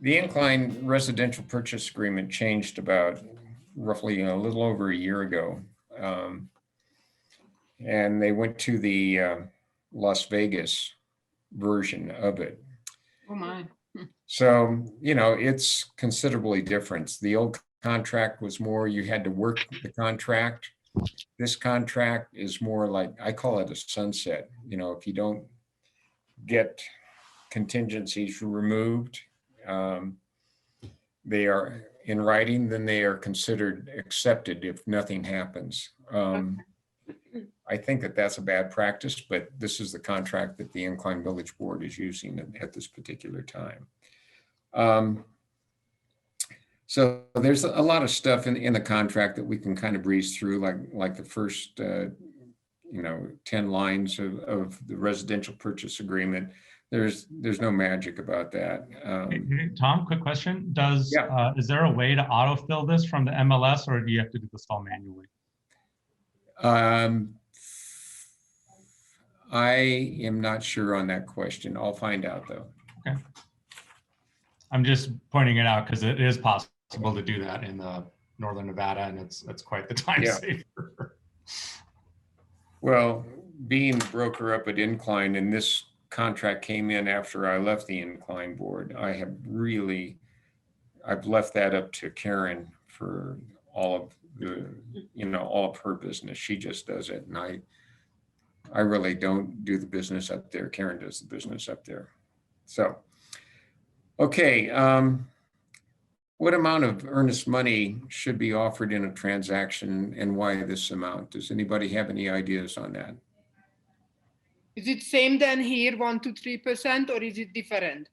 The Incline Residential Purchase Agreement changed about roughly a little over a year ago. And they went to the Las Vegas version of it. Oh my. So, it's considerably different. The old contract was more, you had to work the contract. This contract is more like, I call it a sunset. If you don't get contingencies removed, they are in writing, then they are considered accepted if nothing happens. I think that that's a bad practice, but this is the contract that the Incline Village Board is using at this particular time. So there's a lot of stuff in the contract that we can kind of breeze through, like the first 10 lines of the residential purchase agreement. There's no magic about that. Tom, quick question. Is there a way to autofill this from the MLS, or do you have to do this all manually? I am not sure on that question. I'll find out though. Okay. I'm just pointing it out because it is possible to do that in the Northern Nevada, and it's quite the time saver. Well, being the broker up at Incline, and this contract came in after I left the Incline board, I've left that up to Karen for all of all of her business. She just does it, and I really don't do the business up there. Karen does the business up there. So, okay. What amount of earnest money should be offered in a transaction, and why this amount? Does anybody have any ideas on that? Is it same than here, 1 to 3%, or is it different?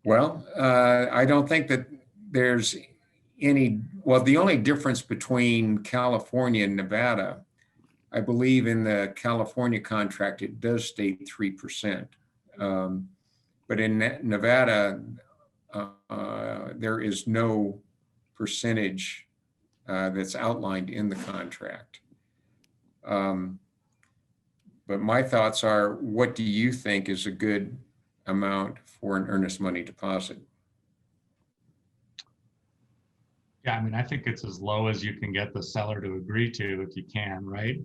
Well, I don't think that there's any, well, the only difference between California and Nevada, I believe in the California contract, it does state 3%. But in Nevada, there is no percentage that's outlined in the contract. But my thoughts are, what do you think is a good amount for an earnest money deposit? Yeah, I mean, I think it's as low as you can get the seller to agree to, if you can, right?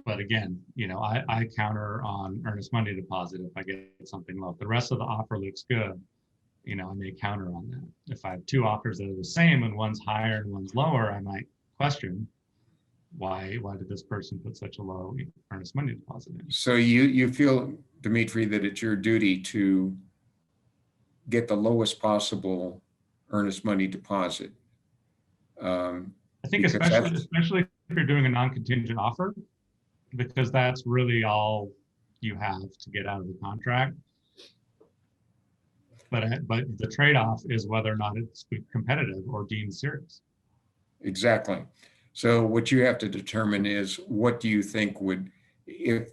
But again, I counter on earnest money deposit if I get something low. If the rest of the offer looks good, I may counter on that. If I have two offers that are the same and one's higher and one's lower, I might question why did this person put such a low earnest money deposit in? So you feel, Dimitri, that it's your duty to get the lowest possible earnest money deposit? I think especially if you're doing a non-contingent offer, because that's really all you have to get out of the contract. But the trade-off is whether or not it's competitive or deemed serious. Exactly. So what you have to determine is, what do you think would, if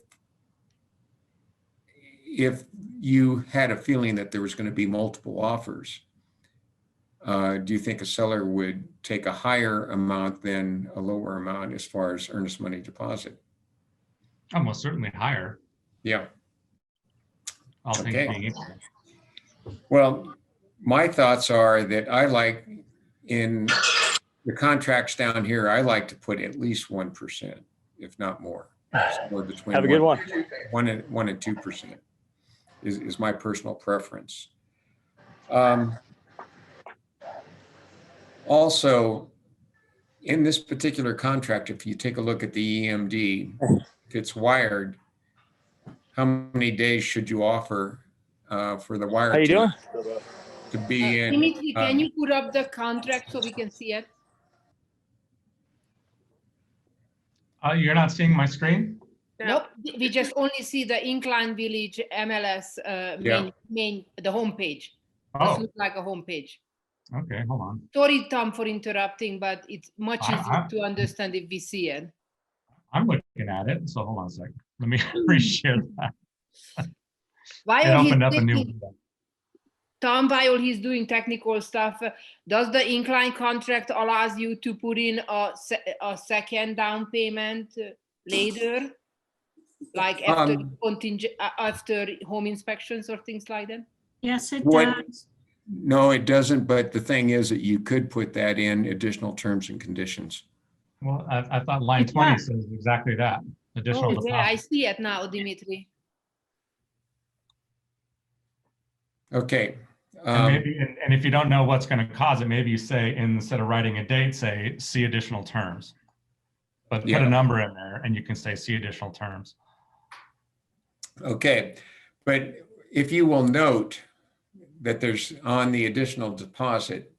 you had a feeling that there was going to be multiple offers, do you think a seller would take a higher amount than a lower amount as far as earnest money deposit? Almost certainly higher. Yeah. All things being equal. Well, my thoughts are that I like, in the contracts down here, I like to put at least 1%, if not more. Somewhere between Have a good one. 1 and 2% is my personal preference. Also, in this particular contract, if you take a look at the EMD, if it's wired, how many days should you offer for the wire? How you doing? To be in. Dimitri, can you put up the contract so we can see it? You're not seeing my screen? Nope, we just only see the Incline Village MLS the homepage. Oh. It looks like a homepage. Okay, hold on. Sorry, Tom, for interrupting, but it's much easier to understand if we see it. I'm looking at it, so hold on a second. Let me reshare that. While It opened up a new window. Tom, while he's doing technical stuff, does the Incline contract allows you to put in a second down payment later? like after Um, after home inspections or things like that? Yes, it What- does. No, it doesn't. But the thing is that you could put that in additional terms and conditions. Well, I thought line It 20 does. says exactly that, additional Oh, yeah, I deposit. see it now, Dimitri. Okay. And maybe, and if you don't know what's going to cause it, maybe you say, instead of writing a date, say, see additional terms. But put Yeah. a number in there and you can say, see additional terms. Okay, but if you will note that there's on the additional deposit,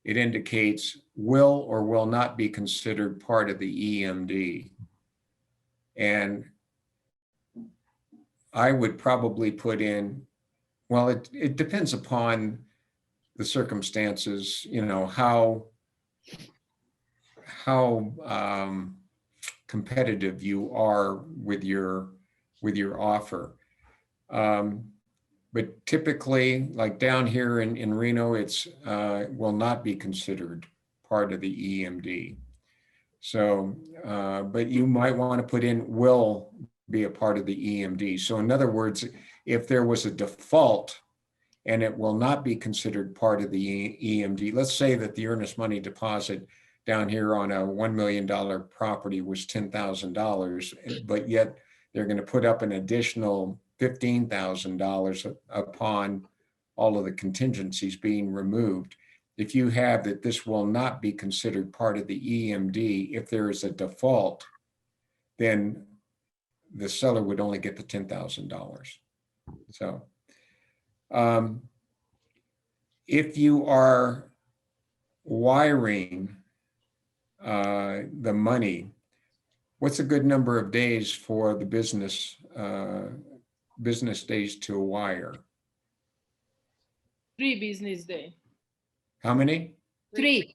it indicates will or will not be considered part of the EMD. And I would probably put in, well, it depends upon the circumstances, you know, how competitive you are with your offer. But typically, like down here in Reno, it's will not be considered part of the EMD. So, but you might want to put in will be a part of the EMD. So in other words, if there was a default and it will not be considered part of the EMD, let's say that the earnest money deposit down here on a $1 million property was $10,000, but yet they're going to put up an additional $15,000 upon all of the contingencies being removed. If you have that this will not be considered part of the EMD, if there is a default, then the seller would only get the $10,000. So if you are wiring the money, what's a good number of days for the business days to wire? 3 business day. How many? 3.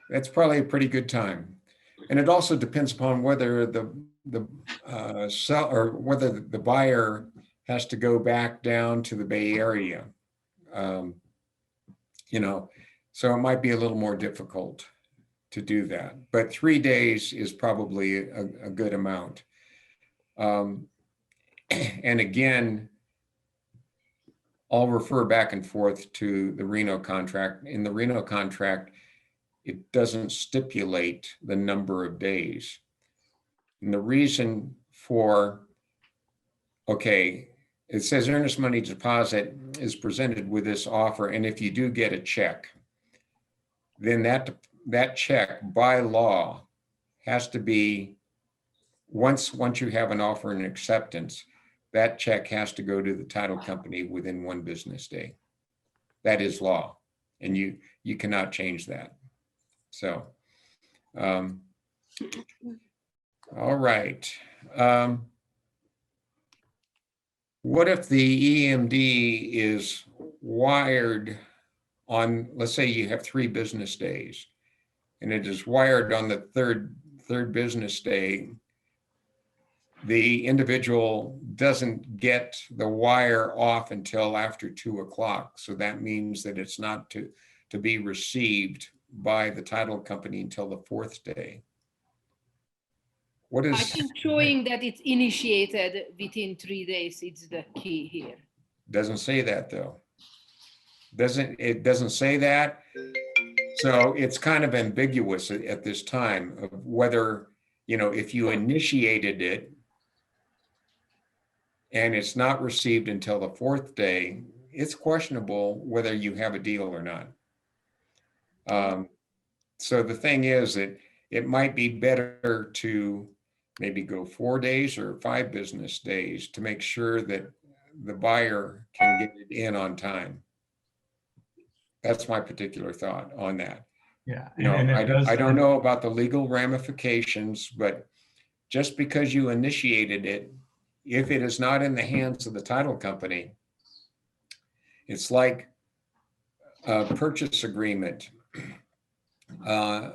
That's probably a pretty good time. And it also depends upon whether the whether the buyer has to go back down to the Bay Area. You know, so it might be a little more difficult to do that. But 3 days is probably a good amount. And again, I'll refer back and forth to the Reno contract. In the Reno contract, it doesn't stipulate the number of days. And the reason for, okay, it says earnest money deposit is presented with this offer. And if you do get a check, then that check by law has to be, once you have an offer and acceptance, that check has to go to the title company within 1 business day. That is law, and you cannot change that. So, all right. What if the EMD is wired on, let's say you have 3 business days, and it is wired on the third business day? The individual doesn't get the wire off until after 2 o'clock. So that means that it's not to be received by the title company until the 4th day. What is? I think showing that it's initiated within 3 days is the key here. Doesn't say that though. It doesn't say that. So it's kind of ambiguous at this time of whether, you know, if you initiated it and it's not received until the 4th day, it's questionable whether you have a deal or not. So the thing is that it might be better to maybe go 4 days or 5 business days to make sure that the buyer can get it in on time. That's my particular thought on that. Yeah. You know, and I don't know about the legal ramifications, but just because you initiated it, if it is not in the hands of the title company, it's like a purchase agreement, an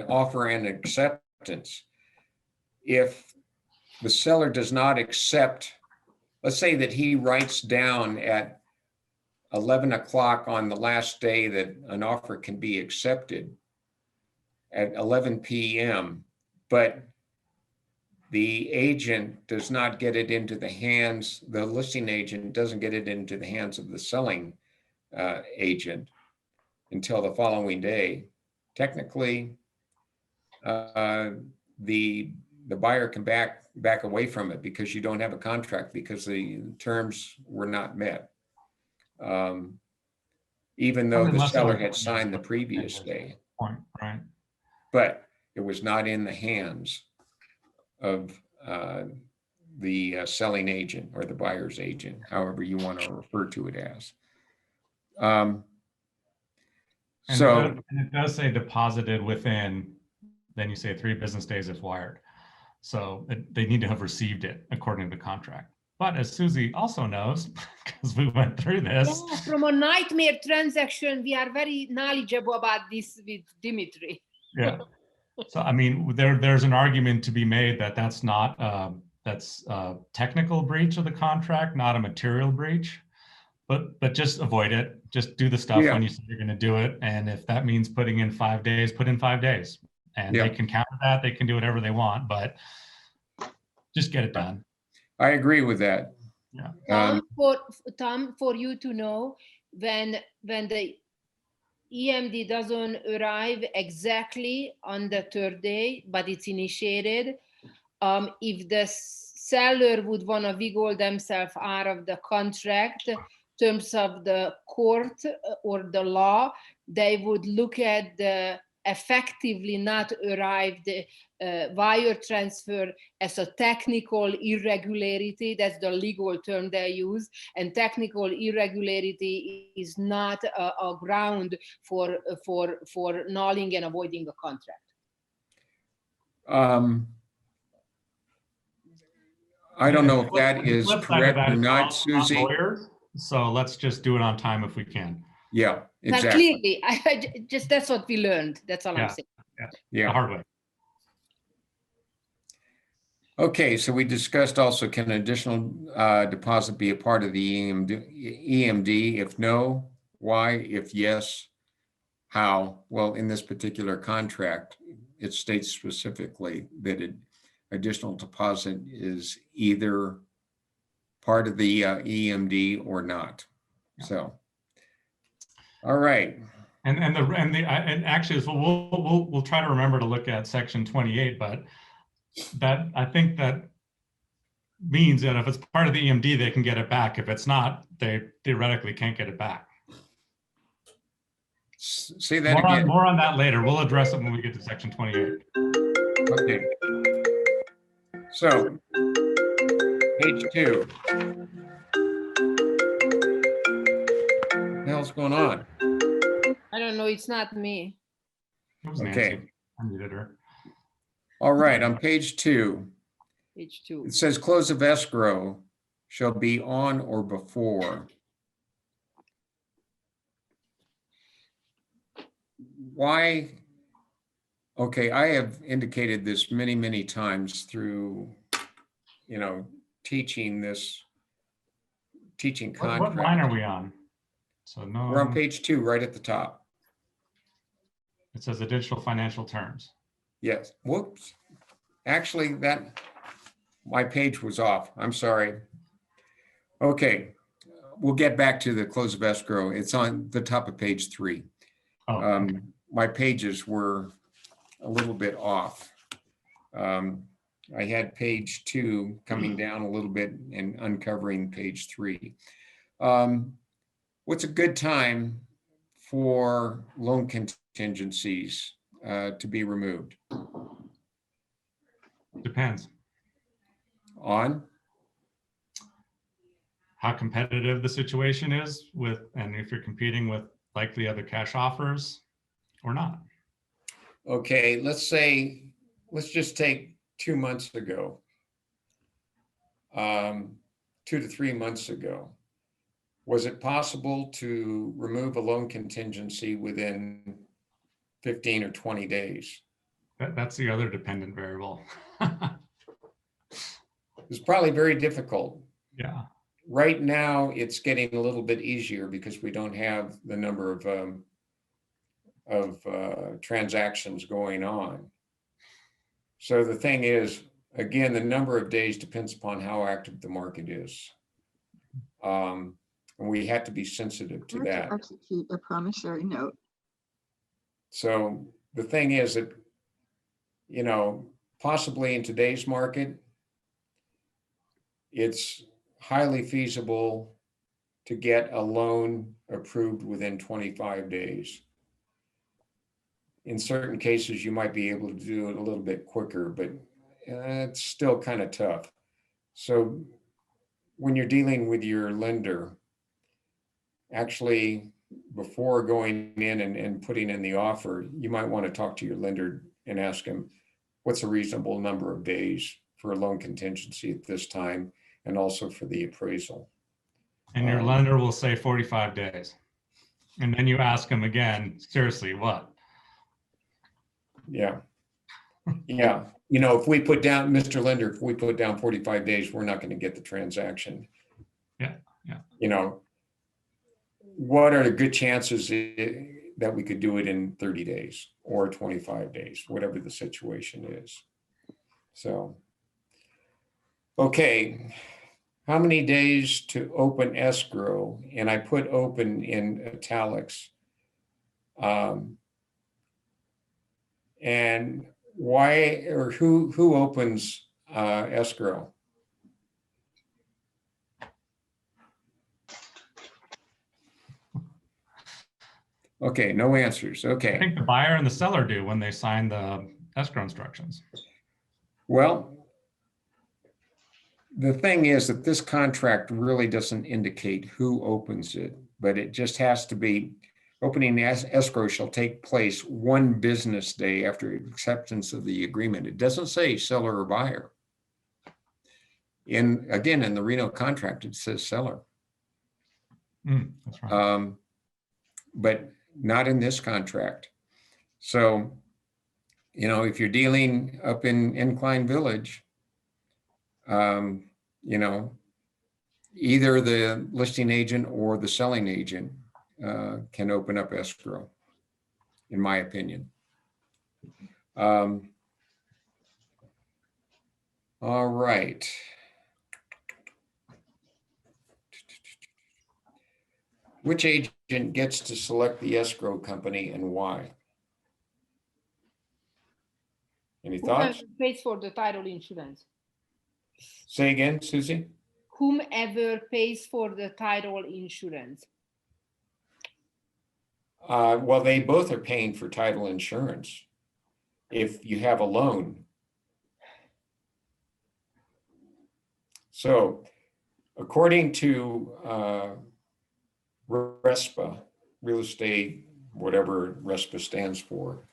offer and acceptance. If the seller does not accept, let's say that he writes down at 11 o'clock on the last day that an offer can be accepted at 11 p.m., but the agent does not get it into the hands, the listing agent doesn't get it into the hands of the selling agent until the following day, technically, the buyer can back away from it because you don't have a contract because the terms were not met. Even though the Unless seller it's- had signed the previous day, Point, right? but it was not in the hands of the selling agent or the buyer's agent, however you want to refer to it as. And So it does say deposited within, then you say 3 business days if wired. So they need to have received it according to the contract. But as Susie also knows, because we went through this. Yeah, from a nightmare transaction, we are very knowledgeable about this with Dimitri. Yeah. So, I mean, there's an argument to be made that that's not, that's a technical breach of the contract, not a material breach. But just avoid it. Just do the stuff when you say you're going to do it. And if that means putting in 5 days, put in 5 days. And they can counter that. They can do whatever they want, but just get it done. I agree with that. Yeah. Tom, for you to know, when the EMD doesn't arrive exactly on the 3rd day, but it's initiated, if the seller would want to wiggle themselves out of the contract, terms of the court or the law, they would look at the effectively not arrived wire transfer as a technical irregularity. That's the legal term they use. And technical irregularity is not a ground for nulling and avoiding a contract. I don't know if that is Flip side of correct that or is not, we're not Susie. lawyers, so let's just do it on time if we can. Yeah, But exactly. clearly, I just that's what we learned. That's all I'm saying. The Yeah. hard way. Okay, so we discussed also, can an additional deposit be a part of the EMD? If no, why? If yes, how? Well, in this particular contract, it states specifically that an additional deposit is either part of the EMD or not. So, all right. And actually, so we'll try to remember to look at section 28, but that I think that means that if it's part of the EMD, they can get it back. If it's not, they theoretically can't get it back. Say that again. More on that later. We'll address it when we get to section 28. Okay. So, page 2. What the hell's going on? I don't know. It's not me. It was Okay. Nancy. I muted her. All right, on page 2, Page 2. it says close of escrow shall be on or before. Why? Okay, I have indicated this many, many times through, teaching contract. What line are we on? So no. We're on page 2, right at the top. It says additional financial terms. Yes. Whoops. Actually, my page was off. I'm sorry. Okay. We'll get back to the close of escrow. It's on the top of page 3. Oh, My pages were a little bit off. I had page 2 coming down a little bit and uncovering page 3. What's a good time for loan contingencies to be removed? depends. On? How competitive the situation is and if you're competing with likely other cash offers or not. Okay, let's just take 2 months ago, 2 to 3 months ago. Was it possible to remove a loan contingency within 15 or 20 days? That's the other dependent variable. It's probably very difficult. Yeah. Right now, it's getting a little bit easier because we don't have the number of transactions going on. So the thing is, again, the number of days depends upon how active the market is. And we have to be sensitive to I have that. to execute a promissory note. So the thing is that, you know, possibly in today's market, it's highly feasible to get a loan approved within 25 days. In certain cases, you might be able to do it a little bit quicker, but it's still kind of tough. So when you're dealing with your lender, actually, before going in and putting in the offer, you might want to talk to your lender and ask him, what's a reasonable number of days for a loan contingency at this time, and also for the appraisal. And your lender will say 45 days. And then you ask them again, seriously, what? Yeah. Yeah. You know, if we put down, Mr. Lender, if we put down 45 days, we're not going to get the transaction. Yeah. Yeah. You know, what are the good chances that we could do it in 30 days or 25 days, whatever the situation is? So, okay. How many days to open escrow? And I put open in italics. And why, or who opens escrow? Okay, no answers. I Okay. think the buyer and the seller do when they sign the escrow instructions. Well, the thing is that this contract really doesn't indicate who opens it, but it just has to be opening the escrow shall take place 1 business day after acceptance of the agreement. It doesn't say seller or buyer. Again, in the Reno contract, it says seller. That's right. But not in this contract. So, you know, if you're dealing up in Incline Village, you know, either the listing agent or the selling agent can open up escrow, in my opinion. All right. Which agent gets to select the escrow company and why? Any thoughts? Whoever pays for the title insurance. Say again, Susie? Whomever pays for the title insurance. Well, they both are paying for title insurance if you have a loan. So according to RESPA, real estate, whatever RESPA stands for,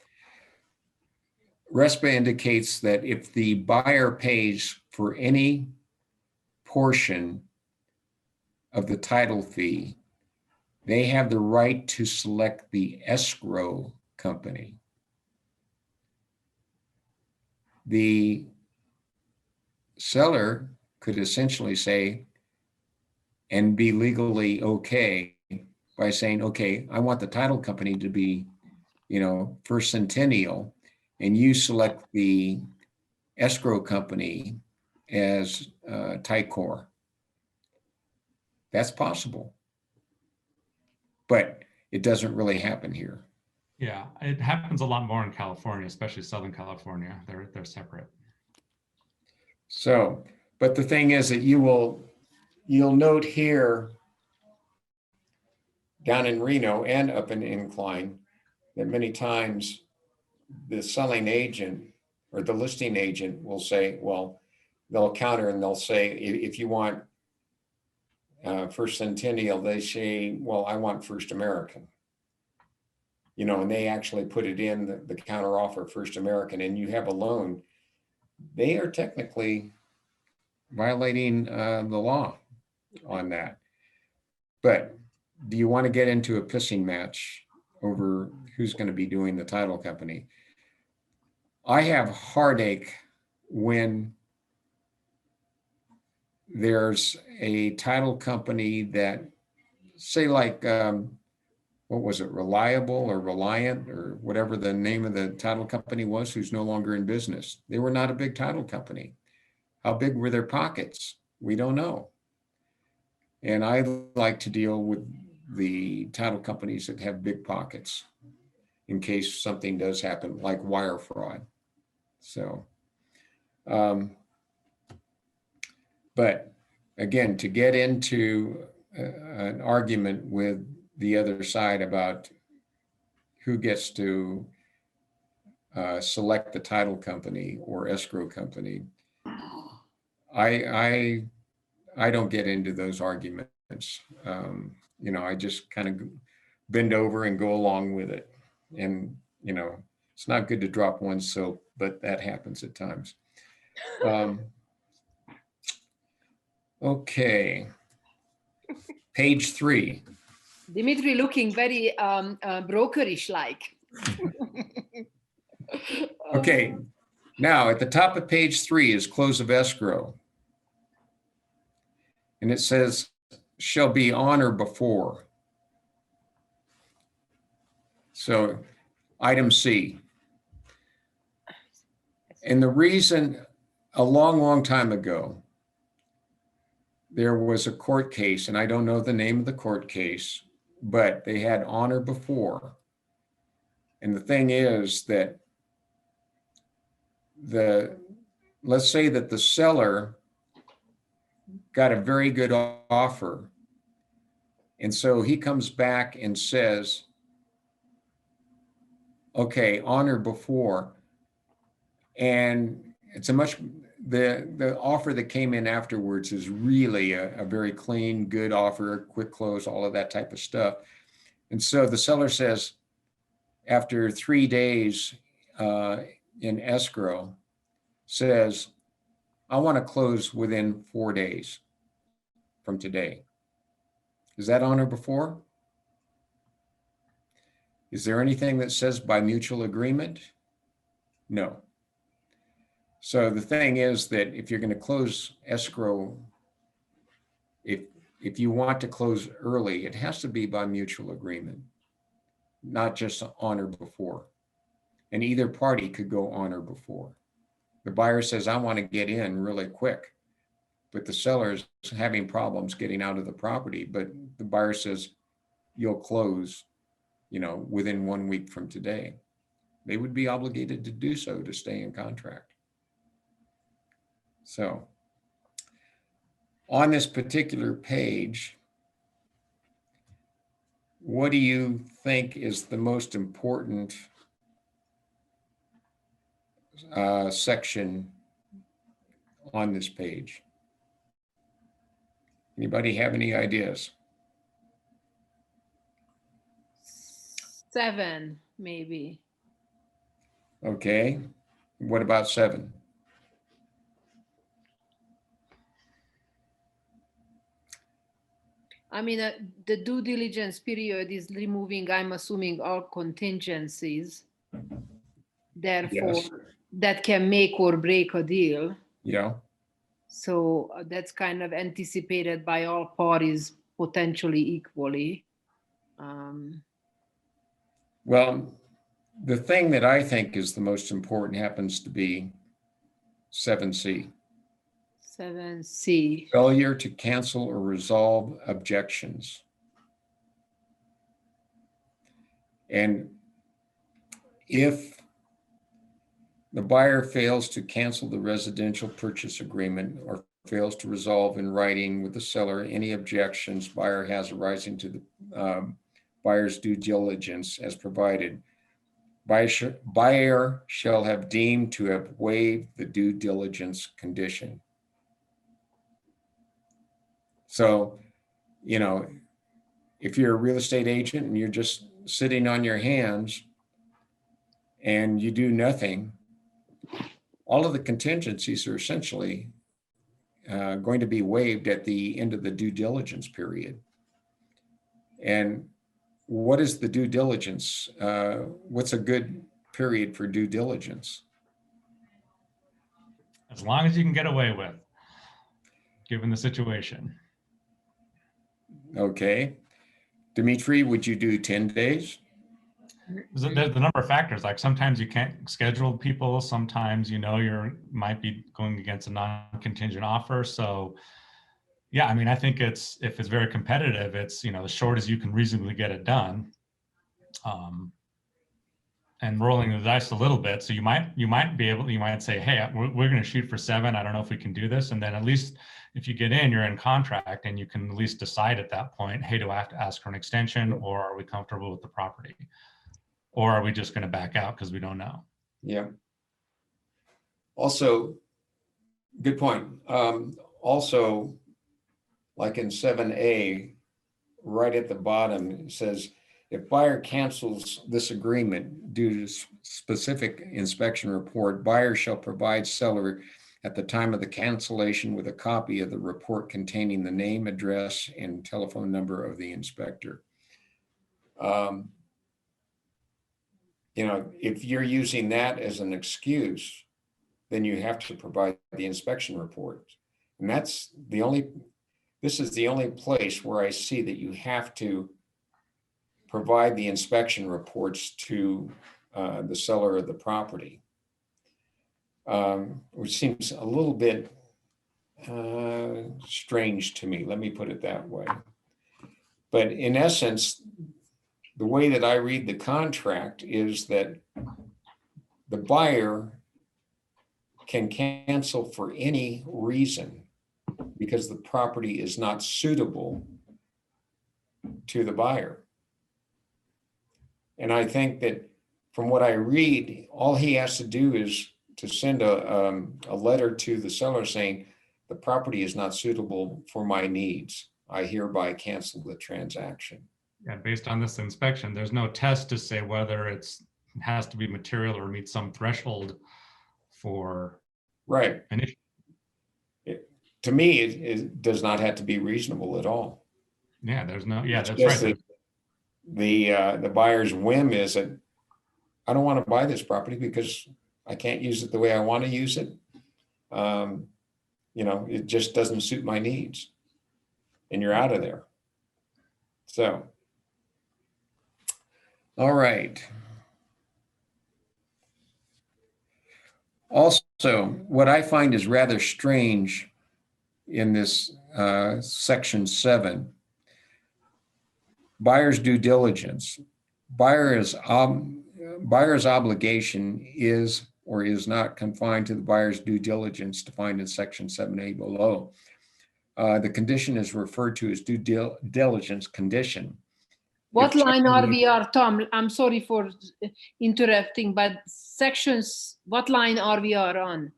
RESPA indicates that if the buyer pays for any portion of the title fee, they have the right to select the escrow company. The seller could essentially say, and be legally okay by saying, okay, I want the title company to be, you know, First Centennial, and you select the escrow company as Ticor. That's possible, but it doesn't really happen here. Yeah, it happens a lot more in California, especially Southern California. They're separate. So, but the thing is that you'll note here down in Reno and up in Incline that many times the selling agent or the listing agent will say, well, they'll counter and they'll say, if you want First Centennial, they say, well, I want First American. You know, and they actually put it in the counter offer First American, and you have a loan. They are technically violating the law on that. But do you want to get into a pissing match over who's going to be doing the title company? I have heartache when there's a title company that, say, like, what was it, Reliable or Reliant or whatever the name of the title company was, who's no longer in business. They were not a big title company. How big were their pockets? We don't know. And I like to deal with the title companies that have big pockets in case something does happen, like wire fraud. So, but again, to get into an argument with the other side about who gets to select the title company or escrow company, I don't get into those arguments. You know, I just kind of bend over and go along with it. And, you know, it's not good to drop one soap, but that happens at times. Okay. Page 3. Dimitri looking very brokerish like. Okay. Now at the top of page 3 is close of escrow. And it says, shall be on or before. So item C. And the reason, a long, long time ago, there was a court case, and I don't know the name of the court case, but they had on or before. And the thing is that let's say that the seller got a very good offer. And so he comes back and says, okay, on or before. And it's the offer that came in afterwards is really a very clean, good offer, quick close, all of that type of stuff. And so the seller says, after 3 days in escrow, says, I want to close within 4 days from today. Is that on or before? Is there anything that says by mutual agreement? No. So the thing is that if you're going to close escrow, if you want to close early, it has to be by mutual agreement, not just on or before. And either party could go on or before. The buyer says, I want to get in really quick, but the seller's having problems getting out of the property. But the buyer says, you'll close, you know, within 1 week from today. They would be obligated to do so to stay in contract. So on this particular page, what do you think is the most important section on this page? Anybody have any ideas? 7, maybe. Okay. What about 7? I mean, the due diligence period is removing, I'm assuming, all contingencies. Therefore, Yes. that can make or break a deal. Yeah. So that's kind of anticipated by all parties potentially equally. Well, the thing that I think is the most important happens to be 7C. 7C. Failure to cancel or resolve objections. And if the buyer fails to cancel the residential purchase agreement or fails to resolve in writing with the seller any objections buyer has arising to the buyer's due diligence as provided, buyer shall have deemed to have waived the due diligence condition. So, you know, if you're a real estate agent and you're just sitting on your hands and you do nothing, all of the contingencies are essentially going to be waived at the end of the due diligence period. And what is the due diligence? What's a good period for due diligence? As long as you can get away with, given the situation. Okay. Dimitri, would you do 10 days? There's the number of factors, like sometimes you can't schedule people, sometimes you're might be going against a non-contingent offer. So yeah, I mean, I think if it's very competitive, it's, as short as you can reasonably get it done. And rolling the dice a little bit. So you might say, hey, we're going to shoot for 7. I don't know if we can do this. And then at least if you get in, you're in contract and you can at least decide at that point, hey, do I have to ask for an extension, or are we comfortable with the property? Or are we just going to back out because we don't know? Yeah. Also, good point. Also, like in 7A, right at the bottom, it says, if buyer cancels this agreement due to specific inspection report, buyer shall provide seller at the time of the cancellation with a copy of the report containing the name, address, and telephone number of the inspector. If you're using that as an excuse, then you have to provide the inspection report. And this is the only place where I see that you have to provide the inspection reports to the seller of the property, which seems a little bit strange to me. Let me put it that way. But in essence, the way that I read the contract is that the buyer can cancel for any reason because the property is not suitable to the buyer. And I think that from what I read, all he has to do is to send a letter to the seller saying, the property is not suitable for my needs. I hereby cancel the transaction. Yeah, based on this inspection, there's no test to say whether it has to be material or meet some threshold for right. an issue. To me, it does not have to be reasonable at all. Yeah, there's no, yeah, It's that's right. The buyer's whim is that I don't want to buy this property because I can't use it the way I want to use it. It just doesn't suit my needs, and you're out of there. So, all right. Also, what I find is rather strange in this section 7, buyer's due diligence. Buyer's obligation is or is not confined to the buyer's due diligence defined in section 7A below. The condition is referred to as due diligence condition. What line are we on, Tom? I'm sorry for interrupting, but sections, what line are we on?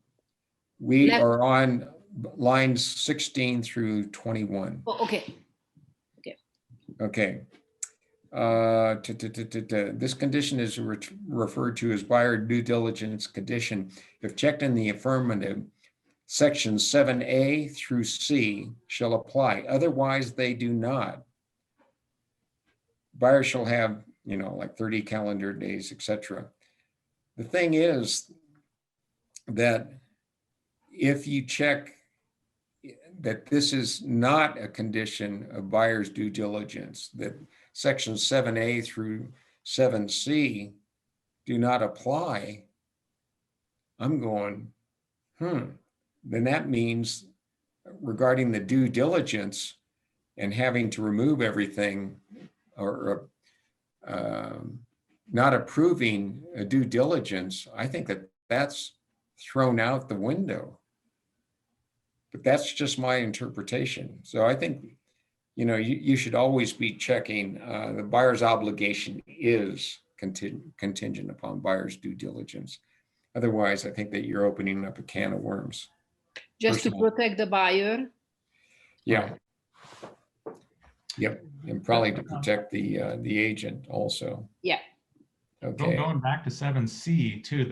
We are on lines 16 through 21. Oh, okay. Okay. This condition is referred to as buyer due diligence condition. If checked in the affirmative, sections 7A through C shall apply. Otherwise, they do not. Buyer shall have, like 30 calendar days, etc. The thing is that if you check that this is not a condition of buyer's due diligence, that sections 7A through 7C do not apply, I'm going, then that means regarding the due diligence and having to remove everything or not approving a due diligence, I think that that's thrown out the window. But that's just my interpretation. So I think, you should always be checking the buyer's obligation is contingent upon buyer's due diligence. Otherwise, I think that you're opening up a can of worms. Just to protect the buyer? Yeah. Yep, and probably to protect the agent also. Yeah. Okay. Going back to 7C too,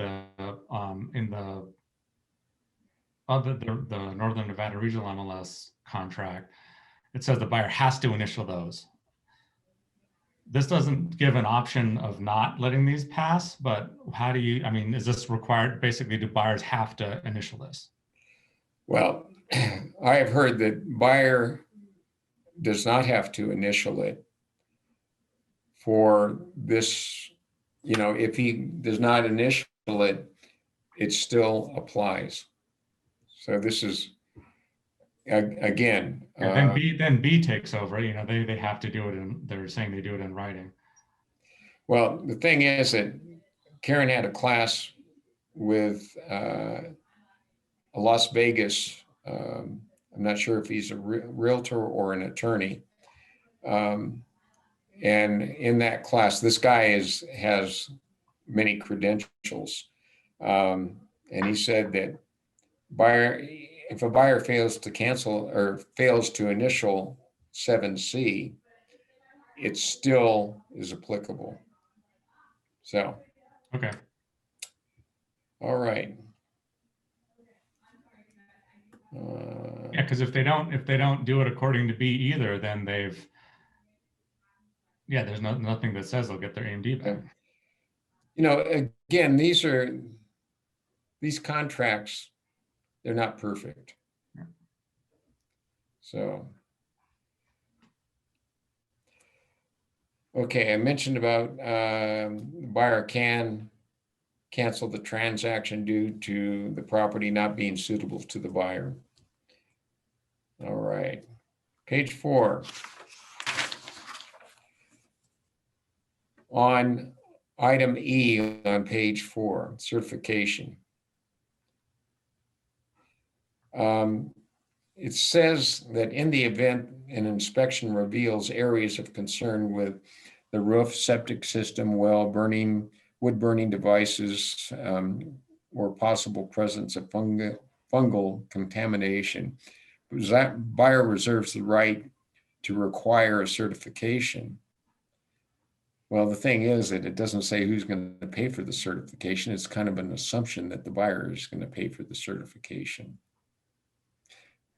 in the Northern Nevada Regional MLS contract, it says the buyer has to initial those. This doesn't give an option of not letting these pass, but how do you, is this required? Basically, do buyers have to initial this? Well, I have heard that buyer does not have to initial it for this if he does not initial it, it still applies. So this is, again, And then B takes over, they have to do it they're saying they do it in writing. well, the thing is that Karen had a class with a Las Vegas, I'm not sure if he's a realtor or an attorney. And in that class, this guy has many credentials. And he said that if a buyer fails to cancel or fails to initial 7C, it still is applicable. So, Okay. all right. Yeah, because if they don't do it according to B either, then there's nothing that says they'll get their AMD back. Again, these contracts, they're not perfect. Yeah. So, okay, I mentioned about the buyer can cancel the transaction due to the property not being suitable to the buyer. All right, page 4. On item E on page 4, certification. It says that in the event an inspection reveals areas of concern with the roof, septic system, well, wood burning devices, or possible presence of fungal contamination, that buyer reserves the right to require a certification. Well, the thing is that it doesn't say who's going to pay for the certification. It's kind of an assumption that the buyer is going to pay for the certification.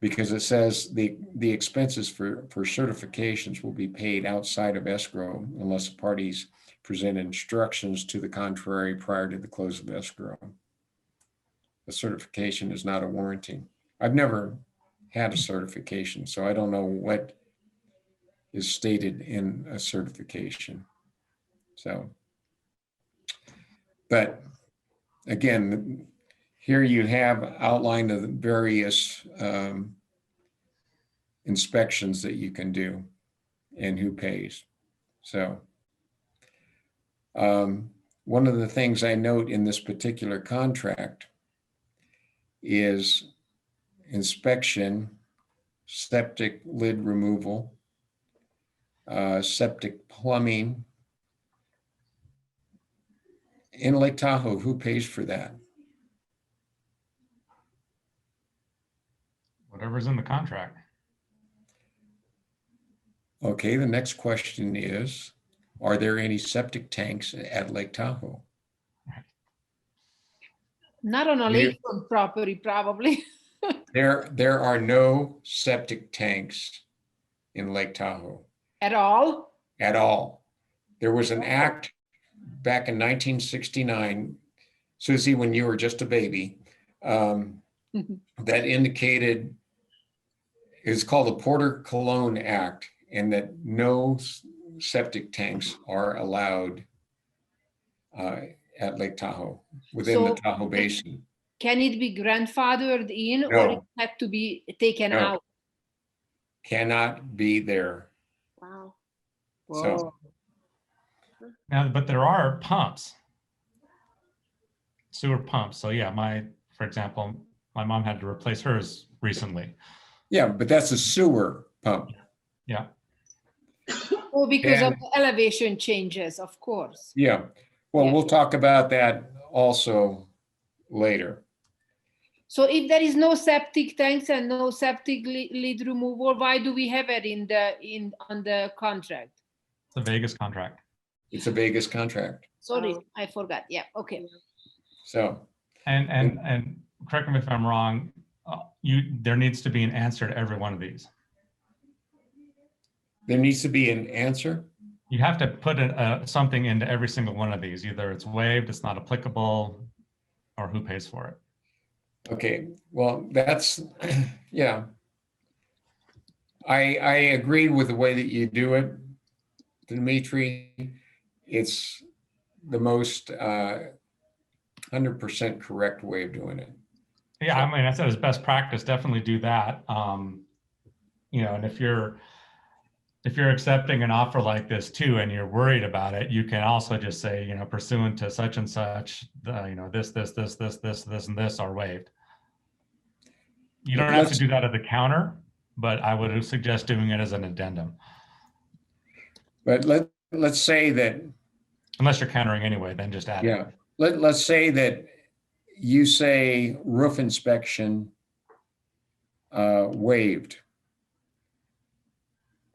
Because it says the expenses for certifications will be paid outside of escrow unless the parties present instructions to the contrary prior to the close of escrow. A certification is not a warranty. I've never had a certification, so I don't know what is stated in a certification. So, but again, here you have outlined the various inspections that you can do and who pays. So one of the things I note in this particular contract is inspection, septic lid removal, septic plumbing. In Lake Tahoe, who pays for that? Whatever's in the contract. Okay, the next question is, are there any septic tanks at Lake Tahoe? Not on a lakefront property, probably. There are no septic tanks in Lake Tahoe. At all? At all. There was an act back in 1969, Susie, when you were just a baby, that indicated, it's called the Porter-Cologne Act, and that no septic tanks are allowed at Lake Tahoe, within the Tahoe Basin. Can it be grandfathered in, or No. it had to be taken No. out? Cannot be there. Wow. So, Now, but there are pumps, sewer pumps. So yeah, for example, my mom had to replace hers recently. yeah, but that's a sewer pump. Yeah. Oh, because of And- the elevation changes, of course. Yeah. Well, Yeah. we'll talk about that also later. So if there is no septic tanks and no septic lid removal, why do we have it on the contract? It's a Vegas contract. It's a Vegas contract. Sorry, I forgot. Yeah, okay. So, And correct me if I'm wrong, there needs to be an answer to every one of these. there needs to be an answer. You have to put something into every single one of these. Either it's waived, it's not applicable, or who pays for it. Okay, well, that's, yeah. I agree with the way that you do it, Dimitri. It's the most 100% correct way of doing it. Yeah, I mean, I said it's best practice, definitely do that. You know, and if you're accepting an offer like this too, and you're worried about it, you can also just say, you know, pursuant to such and such, you know, this, and this are waived. You don't have to do that at the counter, but I would suggest doing it as an addendum. But let's say that, Unless you're countering anyway, then just add it. yeah, let's say that you say roof inspection waived.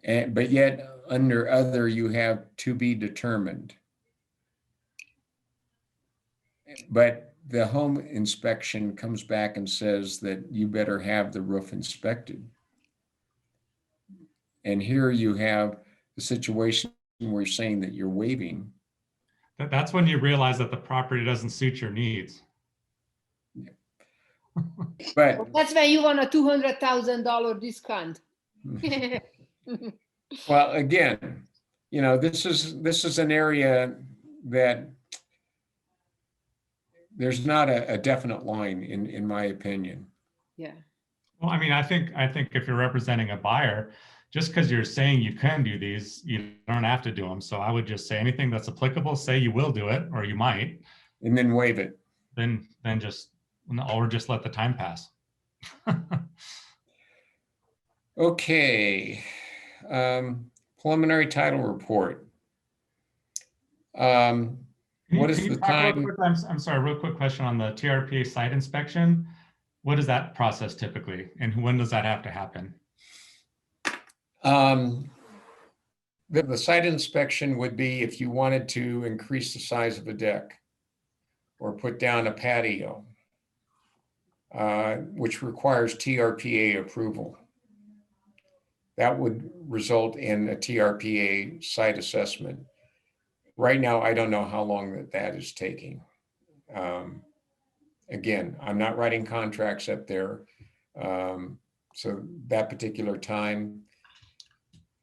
But yet under other, you have to be determined. But the home inspection comes back and says that you better have the roof inspected. And here you have the situation where you're saying that you're waiving. That's when you realize that the property doesn't suit your needs. But That's when you want a $200,000 discount. well, again, you know, this is an area that there's not a definite line in my opinion. Yeah. Well, I mean, I think if you're representing a buyer, just because you're saying you can do these, you don't have to do them. So I would just say anything that's applicable, say you will do it, or you might. And then waive it. Then just, or just let the time pass. Okay. Preliminary title report. What is the time? I'm sorry, real quick question on the TRPA site inspection. What is that process typically? And when does that have to happen? The site inspection would be if you wanted to increase the size of a deck or put down a patio, which requires TRPA approval. That would result in a TRPA site assessment. Right now, I don't know how long that is taking. Again, I'm not writing contracts up there. So that particular time,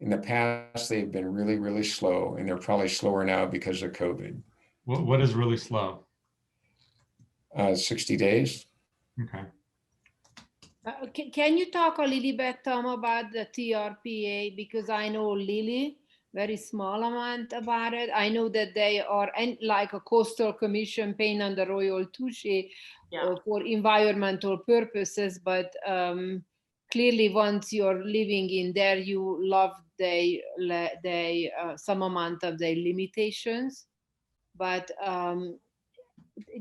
in the past, they've been really, really slow, and they're probably slower now because of COVID. What is really slow? 60 days. Okay. Can you talk a little bit, Tom, about the TRPA? Because I know Lily, very small amount about it. I know that they are like a coastal commission paying on the Royal Touche for environmental purposes, but clearly once you're living in there, you love some amount of their limitations. But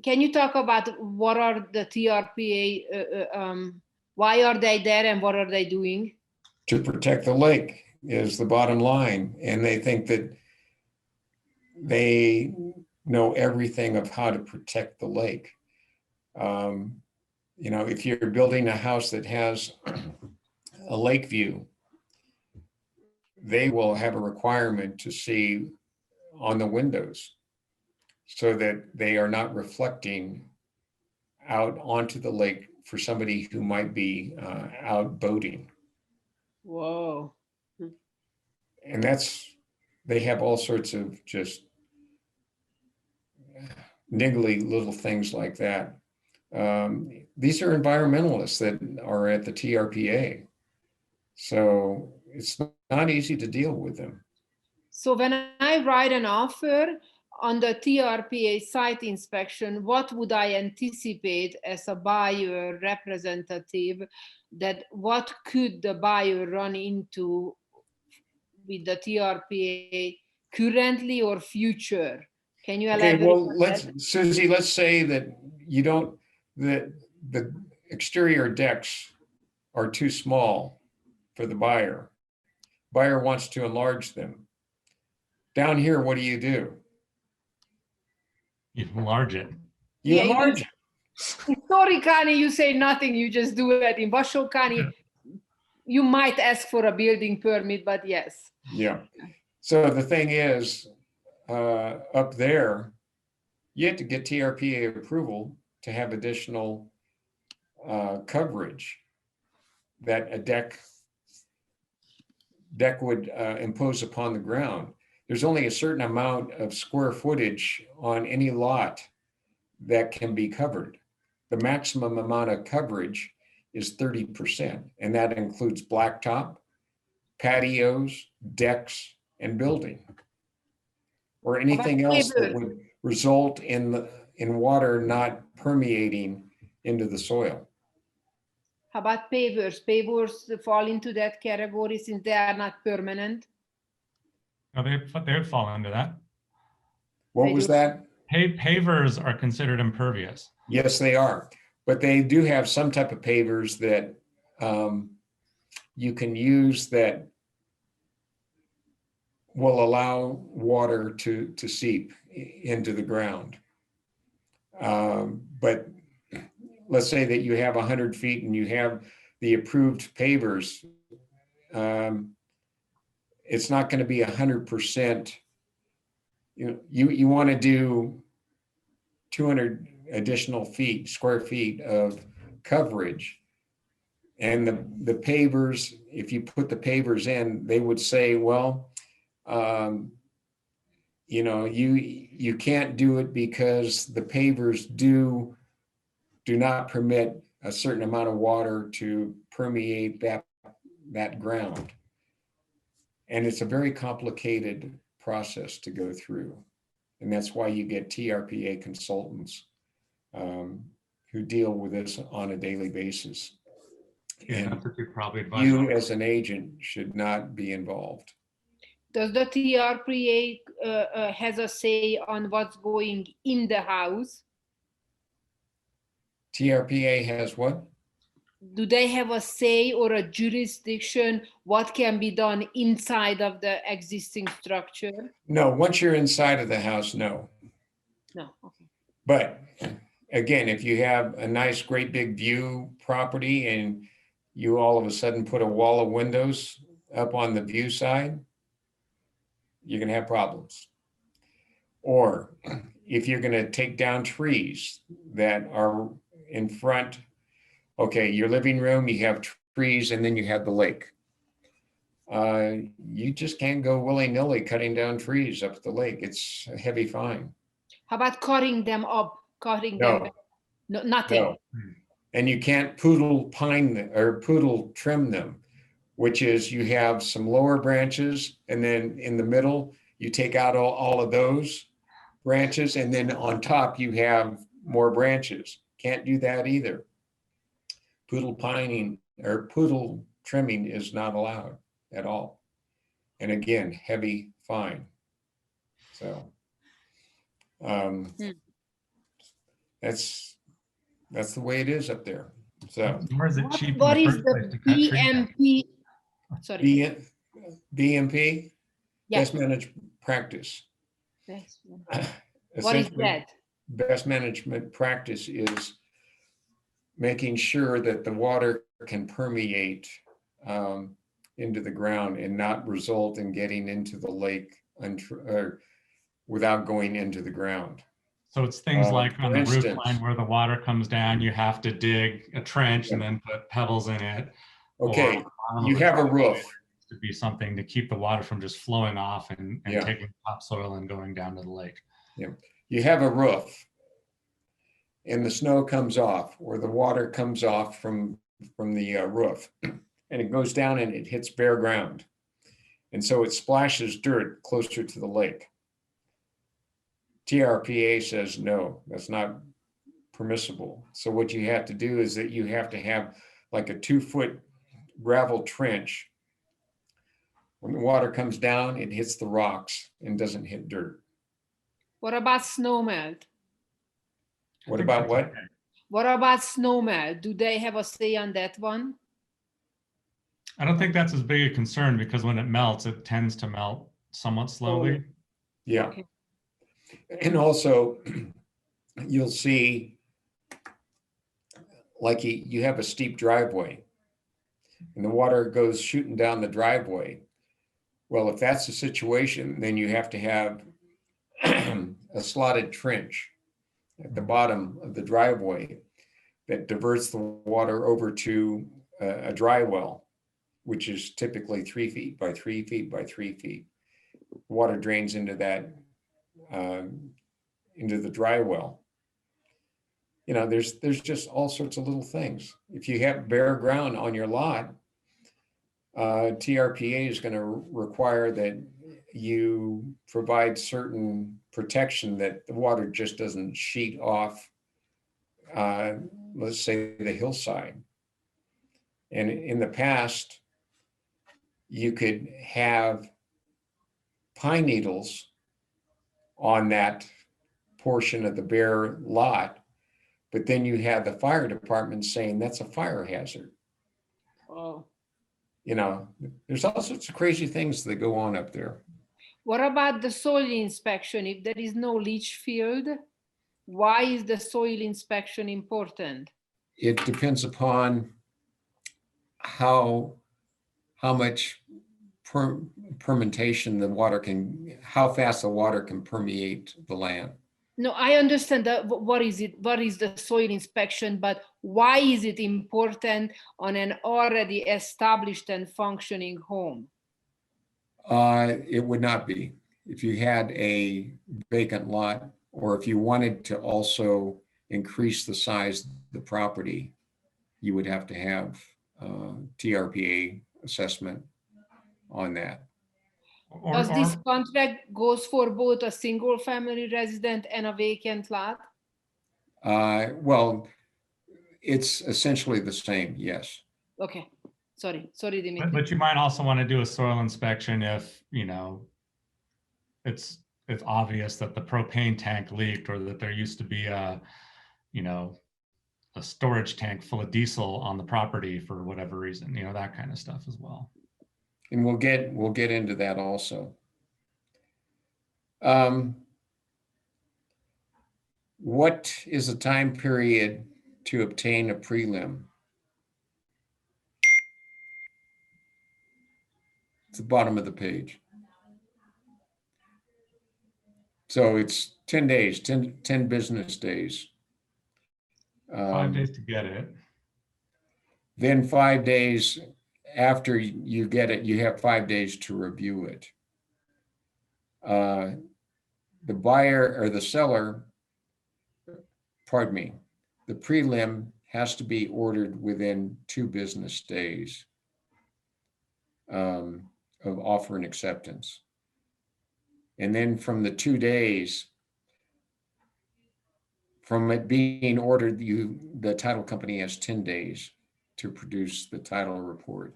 can you talk about what are the TRPA, why are they there and what are they doing? To protect the lake is the bottom line. And they think that they know everything of how to protect the lake. You know, if you're building a house that has a lake view, they will have a requirement to see on the windows so that they are not reflecting out onto the lake for somebody who might be out boating. Whoa. And they have all sorts of just niggly little things like that. These are environmentalists that are at the TRPA. So it's not easy to deal with them. So when I write an offer on the TRPA site inspection, what would I anticipate as a buyer representative, that what could the buyer run into with the TRPA currently or future? Can you elaborate? Okay, well, Susie, let's say that you don't, that the exterior decks are too small for the buyer. Buyer wants to enlarge them. Down here, what do? You enlarge it. You Yeah, enlarge it. In Story County, you say nothing, you just do it. In Washoe County, you might ask for a building permit, but yes. Yeah. So the thing is, up there, you have to get TRPA approval to have additional coverage that a deck would impose upon the ground. there's only a certain amount of square footage on any lot that can be covered. The maximum amount of coverage is 30%, and that includes blacktop, patios, decks, and building, or anything else that would result in water not permeating into the soil. How about pavers? Pavers fall into that category since they are not permanent. No, they fall into that. What was that? Pavers are considered impervious. Yes, they are, but they do have some type of pavers that you can use that will allow water to seep into the ground. But let's say that you have 100 feet and you have the approved pavers. It's not going to be 100%. You want to do 200 additional square feet of coverage. And the pavers, if you put the pavers in, they would say, well, you can't do it because the pavers do not permit a certain amount of water to permeate that ground. And it's a very complicated process to go through. And that's why you get TRPA consultants who deal with this on a daily basis. Yeah, And that's what you probably advise. you as an agent should not be involved. Does the TRPA has a say on what's going in the house? TRPA has what? Do they have a say or a jurisdiction what can be done inside of the existing structure? No, once you're inside of the house, no. No. Okay. But again, if you have a nice, great big view property and you all of a sudden put a wall of windows up on the view side, you're going to have problems. Or if you're going to take down trees that are in front, okay, your living room, you have trees and then you have the lake. You just can't go willy-nilly cutting down trees up at the lake. It's a heavy fine. How about cutting them up, cutting them No, back? No, nothing. no. And you can't poodle trim them, which is you have some lower branches and then in the middle, you take out all of those branches and then on top you have more branches. Can't do that either. Poodle trimming is not allowed at all. And again, heavy fine. So that's the way it is up there. So Or is it cheap? What is the BMP? Sorry. BMP, Yeah. best managed practice. What is Essentially, that? best management practice is making sure that the water can permeate into the ground and not result in getting into the lake without going into the ground. So it's things like on the for roof instance- line where the water comes down, you have to dig a trench and then put pebbles in it. Okay, Or you have a roof. to be something to keep the water from just flowing off and Yeah. taking topsoil and going down to the lake. You have a roof and the snow comes off or the water comes off from the roof and it goes down and it hits bare ground. And so it splashes dirt closer to the lake. TRPA says, no, that's not permissible. So what you have to do is that you have to have like a 2-foot gravel trench. When the water comes down, it hits the rocks and doesn't hit dirt. What about snowmelt? What about what? What about snowmelt? Do they have a say on that one? I don't think that's as big a concern because when it melts, it tends to melt somewhat slowly. Yeah. Okay. And also you'll see like you have a steep driveway and the water goes shooting down the driveway. Well, if that's the situation, then you have to have a slotted trench at the bottom of the driveway that diverts the water over to a dry well, which is typically 3 feet by 3 feet by 3 feet. water drains into that, into the dry well. You know, there's just all sorts of little things. If you have bare ground on your lot, TRPA is going to require that you provide certain protection that the water just doesn't sheet off, let's say, the hillside. And in the past, you could have pine needles on that portion of the bare lot, but then you have the fire department saying that's a fire hazard. Oh. You know, there's all sorts of crazy things that go on up there. What about the soil inspection? If there is no leach field, why is the soil inspection important? It depends upon how much permeation the water can, how fast the water can permeate the land. No, I understand that. What is it? What is the soil inspection? But why is it important on an already established and functioning home? It would not be. If you had a vacant lot, or if you wanted to also increase the size of the property, you would have to have TRPA assessment on that. Does this contract goes for both a single family resident and a vacant lot? Well, it's essentially the same, yes. Okay, sorry, Dimitri. But you might also want to do a soil inspection if, you know, it's obvious that the propane tank leaked, or that there used to be a, you know, a storage tank full of diesel on the property for whatever reason, you know, that kind of stuff as well. And we'll get into that also. What is the time period to obtain a prelim? It's the bottom of the page. So it's 10 days, 10 business days. 5 days to get it. Then 5 days after you get it, you have 5 days to review it. The buyer or the seller, pardon me, the prelim has to be ordered within 2 business days of offer and acceptance. And then from the 2 days from it being ordered, the title company has 10 days to produce the title report.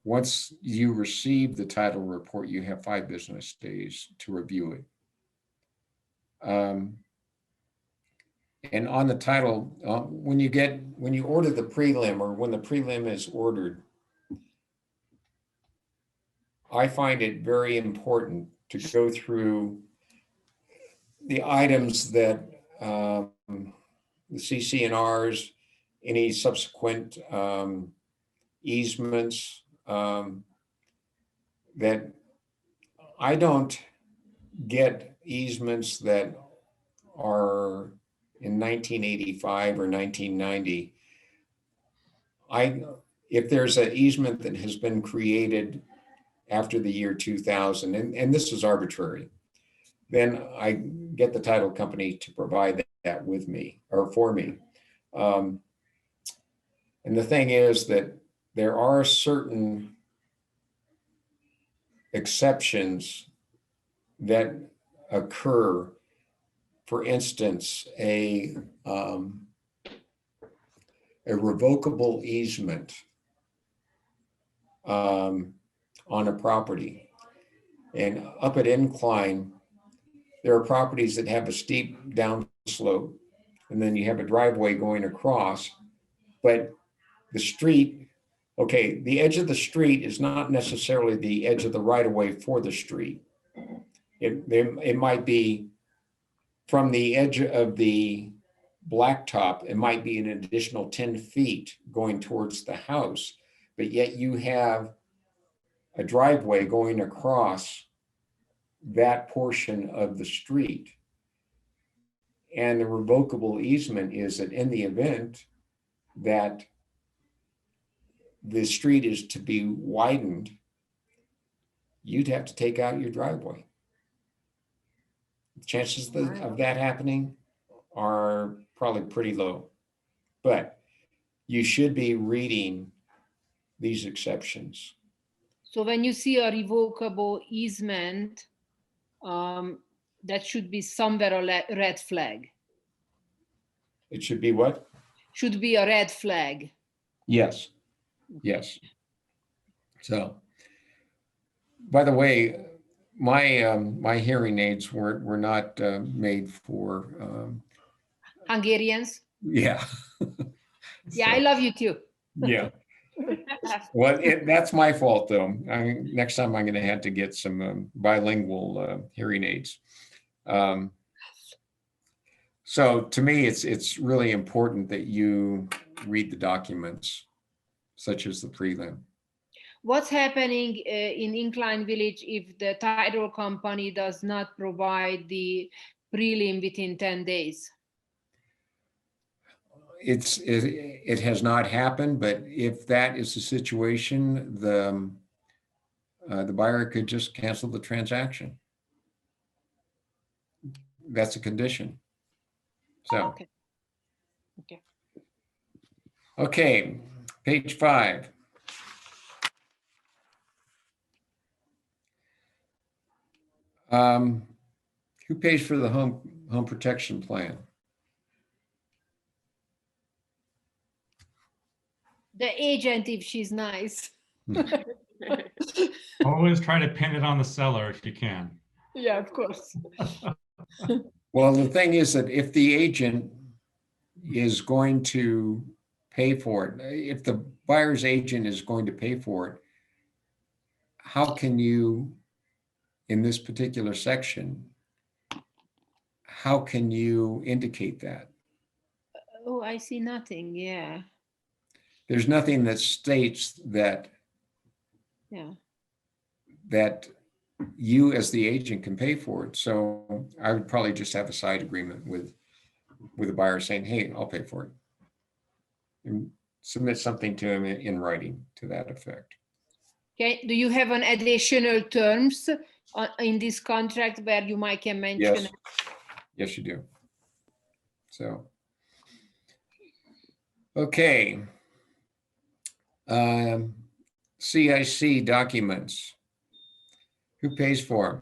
Once you receive the title report, you have 5 business days to review it. And on the title, when you order the prelim, or when the prelim is ordered, I find it very important to go through the items that the CC&Rs, any subsequent easements, that I don't get easements that are in 1985 or 1990. If there's an easement that has been created after the year 2000, and this is arbitrary, then I get the title company to provide that with me, or for me. And the thing is that there are certain exceptions that occur. For instance, a revocable easement on a property. And up at Incline, there are properties that have a steep downslope, and then you have a driveway going across, but the street, okay, the edge of the street is not necessarily the edge of the right-of-way for the street. It might be from the edge of the blacktop, it might be an additional 10 feet going towards the house, but yet you have a driveway going across that portion of the street. And the revocable easement is that in the event that the street is to be widened, you'd have to take out your driveway. Chances of that happening are probably pretty low, but you should be reading these exceptions. So when you see a revocable easement, that should be somewhere a red flag. It should be what? Should be a red flag. Yes, yes. So, by the way, my hearing aids were not made for Hungarians? yeah. Yeah, I love you too. Yeah. Well, that's my fault though. Next time I'm going to have to get some bilingual hearing aids. So to me, it's really important that you read the documents, such as the prelim. What's happening in Incline Village if the title company does not provide the prelim within 10 days? It has not happened, but if that is the situation, the buyer could just cancel the transaction. That's a condition. So, okay, page 5. Who pays for the home protection plan? The agent, if she's nice. Always try to pin it on the seller if you can. Yeah, of course. Well, the thing is that if the agent is going to pay for it, if the buyer's agent is going to pay for it, how can you, in this particular section, how can you indicate that? Oh, I see nothing. Yeah. There's nothing that states that that you as the agent can pay for it. So I would probably just have a side agreement with the buyer saying, hey, I'll pay for it. And submit something to him in writing to that effect. Okay. Do you have an additional terms in this contract where you might can mention? Yes. Yes, you do. So, okay. CIC documents. Who pays for them?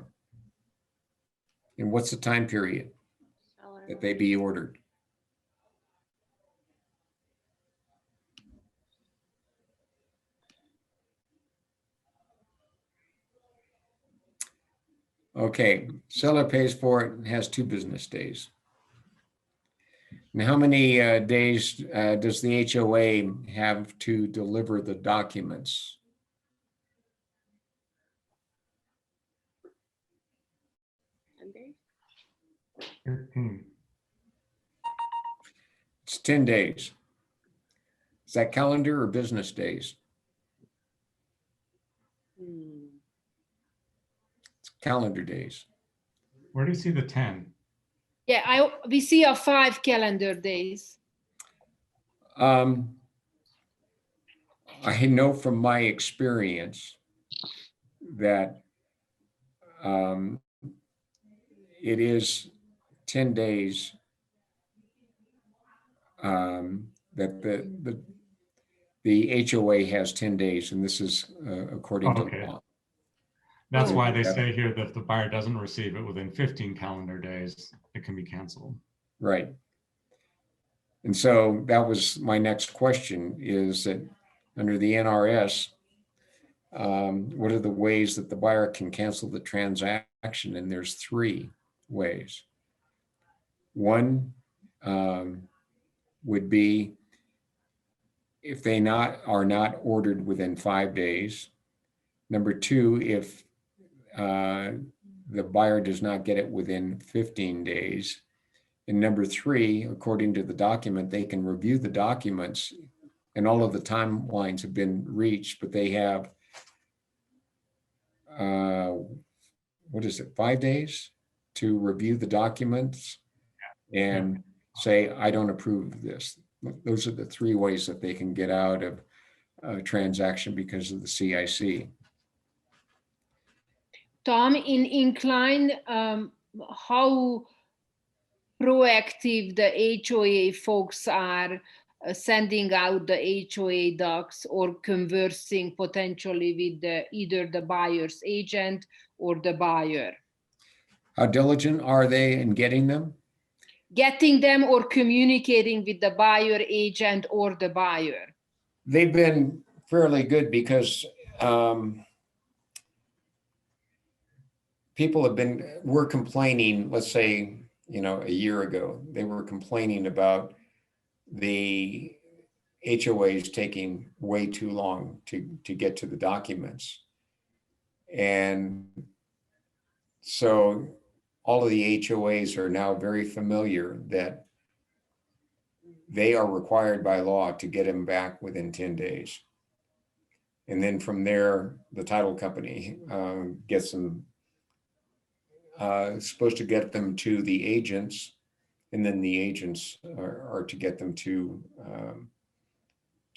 And what's the time period that they be ordered? Okay, seller pays for it and has 2 business days. Now, how many days does the HOA have to deliver the documents? It's 10 days. Is that calendar or business days? It's calendar days. Where do you see the 10? Yeah, we see 5 calendar days. I know from my experience that it is 10 days that the HOA has 10 days, and this is according to law. That's why they say here that if the buyer doesn't receive it within 15 calendar days, it can be canceled. Right. And so that was my next question, is that under the NRS, what are the ways that the buyer can cancel the transaction? And there's 3 ways. One would be if they are not ordered within 5 days. Number 2, if the buyer does not get it within 15 days. And number 3, according to the document, they can review the documents and all of the timelines have been reached, but they have, 5 days to review the documents and say, I don't approve of this. Those are the 3 ways that they can get out of a transaction because of the CIC. Tom, in Incline, how proactive the HOA folks are sending out the HOA docs or conversing potentially with either the buyer's agent or the buyer? How diligent are they in getting them? Getting them or communicating with the buyer agent or the buyer? They've been fairly good because people were complaining, let's say, a year ago, they were complaining about the HOAs taking way too long to get to the documents. And so all of the HOAs are now very familiar that they are required by law to get them back within 10 days. And then from there, the title company gets them, supposed to get them to the agents, and then the agents are to get them to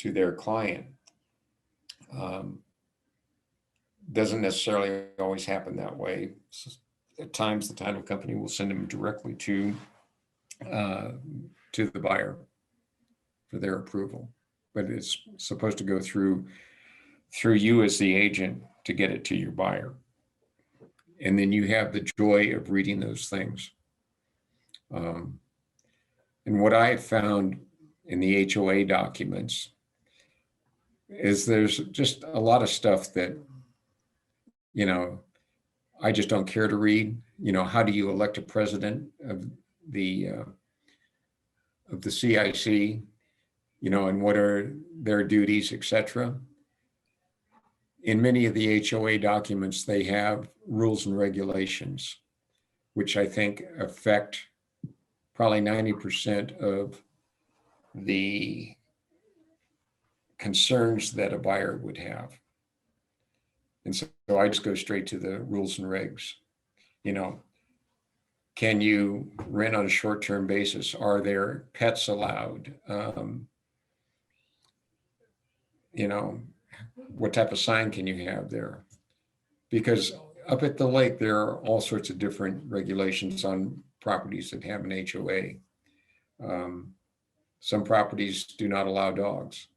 their client. Doesn't necessarily always happen that way. At times, the title company will send them directly to the buyer for their approval, but it's supposed to go through you as the agent to get it to your buyer. And then you have the joy of reading those things. And what I have found in the HOA documents is there's just a lot of stuff that, I just don't care to read. How do you elect a president of the CIC, and what are their duties, etc. In many of the HOA documents, they have rules and regulations, which I think affect probably 90% of the concerns that a buyer would have. And so I just go straight to the rules and regs. Can you rent on a short-term basis? Are there pets allowed? What type of sign can you have there? Because up at the lake, there are all sorts of different regulations on properties that have an HOA. Some properties do not allow dogs.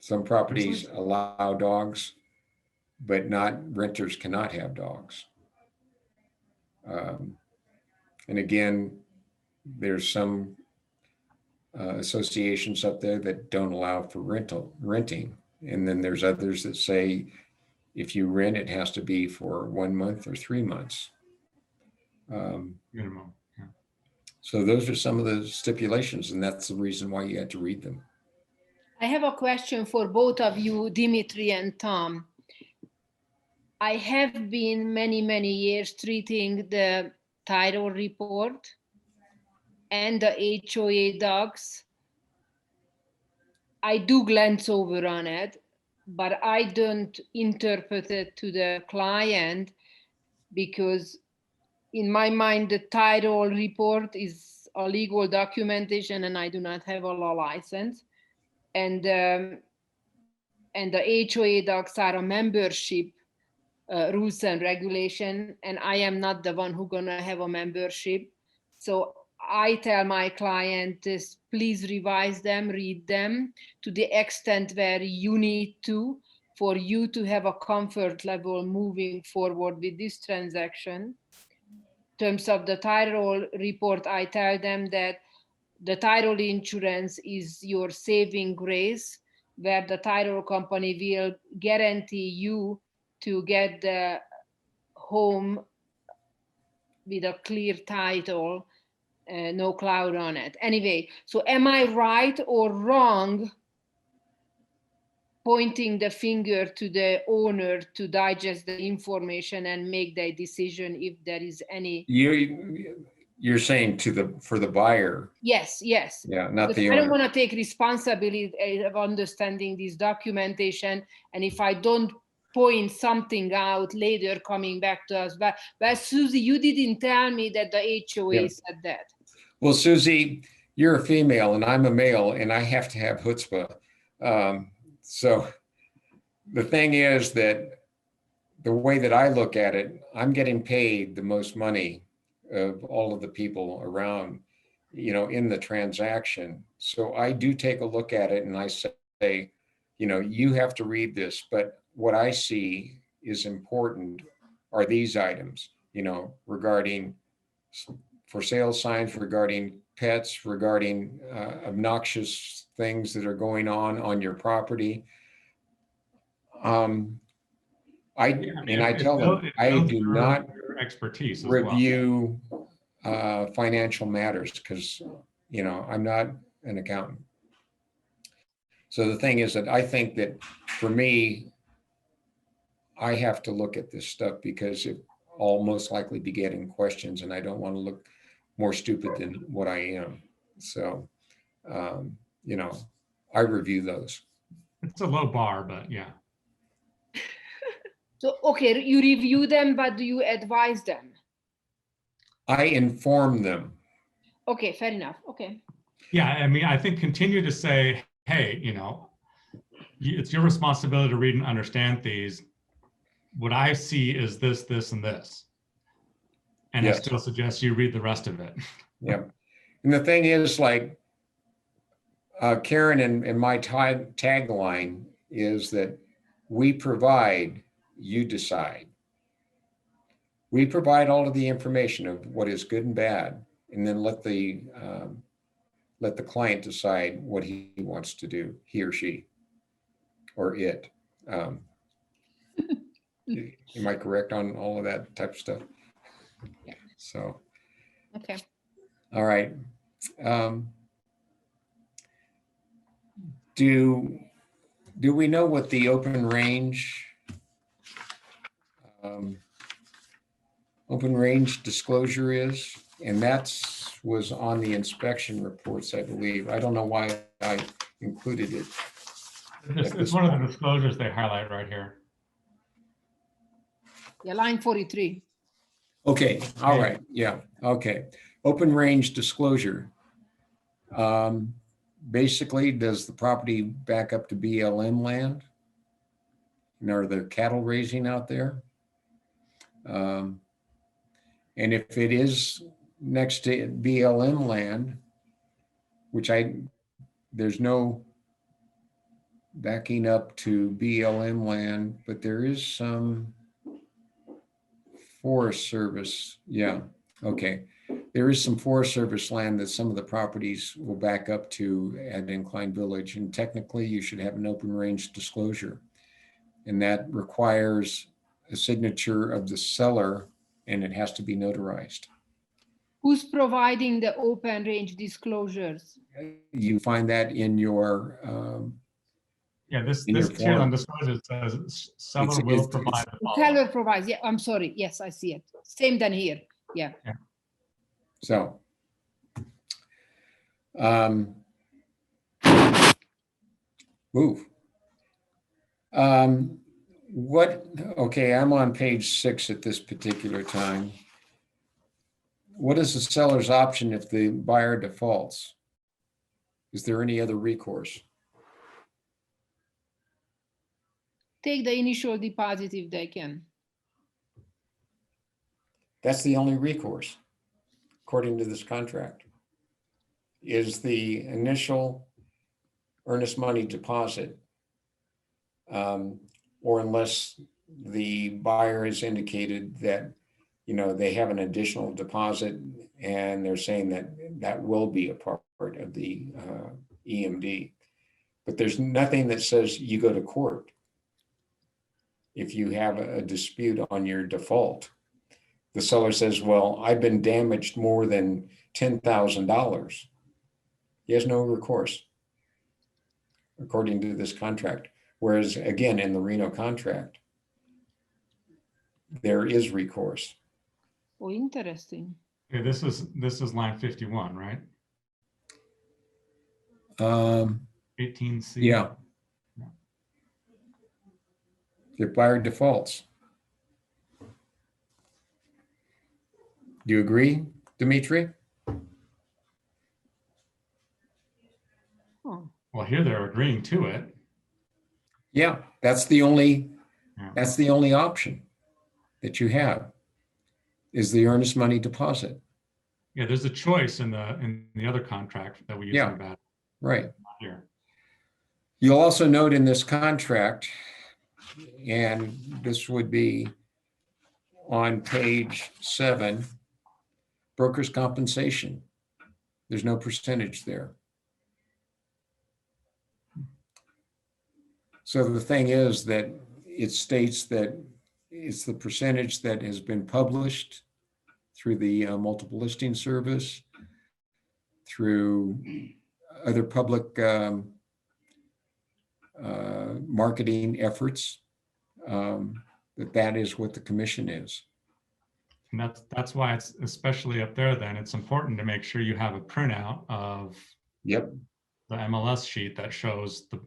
Some properties allow dogs, but renters cannot have dogs. And again, there's some associations up there that don't allow for renting. And then there's others that say, if you rent, it has to be for 1 month or 3 months. Minimum. Yeah. So those are some of the stipulations, and that's the reason why you had to read them. I have a question for both of you, Dimitri and Tom. I have been many, many years treating the title report and the HOA docs. I do glance over on it, but I don't interpret it to the client because in my mind, the title report is a legal documentation and I do not have a law license. And the HOA docs are a membership rules and regulation, and I am not the one who's gonna have a membership. So I tell my client is please revise them, read them to the extent where you need to, for you to have a comfort level moving forward with this transaction. In terms of the title report, I tell them that the title insurance is your saving grace, where the title company will guarantee you to get the home with a clear title, no cloud on it. Anyway, so am I right or wrong pointing the finger to the owner to digest the information and make their decision if there is any? You're saying for the buyer. Yes. Yeah, not Because the I owner. don't want to take responsibility of understanding this documentation, and if I don't point something out later coming back to us, but Susie, you didn't tell me that the HOA said that. Well, Susie, you're a female and I'm a male, and I have to have chutzpah. So the thing is that the way that I look at it, I'm getting paid the most money of all of the people around, in the transaction. So I do take a look at it and I say, you have to read this, but what I see is important are these items, regarding for sale signs, regarding pets, regarding obnoxious things that are going on your property. I tell them, I do not expertise as review financial matters because, I'm not an accountant. So the thing is that I think that for me, I have to look at this stuff because I'll most likely be getting questions and I don't want to look more stupid than what I am. So, I review those. It's a low bar, but yeah. So, okay, you review them, but do you advise them? I inform them. Okay, fair enough. Okay. Yeah, I mean, I think continue to say, hey, it's your responsibility to read and understand these. What I see is this, this, and this. And Yes. I still suggest you read the rest of it. Yeah. And the thing is, like, Karen and my tagline is that we provide, you decide. We provide all of the information of what is good and bad, and then let the client decide what he wants to do, he or she, or it. Am I correct on all of that type of stuff? Yeah. So. Okay. All right. Do we know what the open range disclosure is? And was on the inspection reports, I believe. I don't know why I included it. It's one of the disclosures they highlight right here. Yeah, line 43. Okay, all right, yeah, okay. Open range disclosure. Basically, does the property back up to BLM land? And are there cattle raising out there? And if it is next to BLM land, which there's no backing up to BLM land, but there is some Forest Service. Yeah, okay. There is some Forest Service land that some of the properties will back up to at Incline Village. And technically you should have an open range disclosure. And that requires a signature of the seller and it has to be notarized. Who's providing the open range disclosures? You find that in your this your tier on form. disclosure says seller will provide the following. Seller provides. Yeah, I'm sorry. Yes, I see it. Same than here. Yeah. So, move. Okay, I'm on page 6 at this particular time. What is the seller's option if the buyer defaults? Is there any other recourse? Take the initial deposit if they can. That's the only recourse, according to this contract, is the initial earnest money deposit, or unless the buyer has indicated that, they have an additional deposit and they're saying that will be a part of the EMD. But there's nothing that says you go to court if you have a dispute on your default. The seller says, well, I've been damaged more than $10,000. He has no recourse, according to this contract. Whereas, again, in the Reno contract, there is recourse. Oh, interesting. Okay, this is line 51, right? 18C. Yeah. If buyer defaults. Do you agree, Dimitri? Oh. Well, here they're agreeing to it. Yeah, that's the only option. that you have is the earnest money deposit. Yeah, there's a choice in the other contract that we use Yeah. in Nevada. Right. Not here. You'll also note in this contract, and this would be on page 7, broker's compensation. There's no percentage there. So the thing is that it states that it's the percentage that has been published through the multiple listing service, through other public marketing efforts, that is what the commission is. And that's why it's, especially up there, then it's important to make sure you have a printout of Yep. the MLS sheet that shows the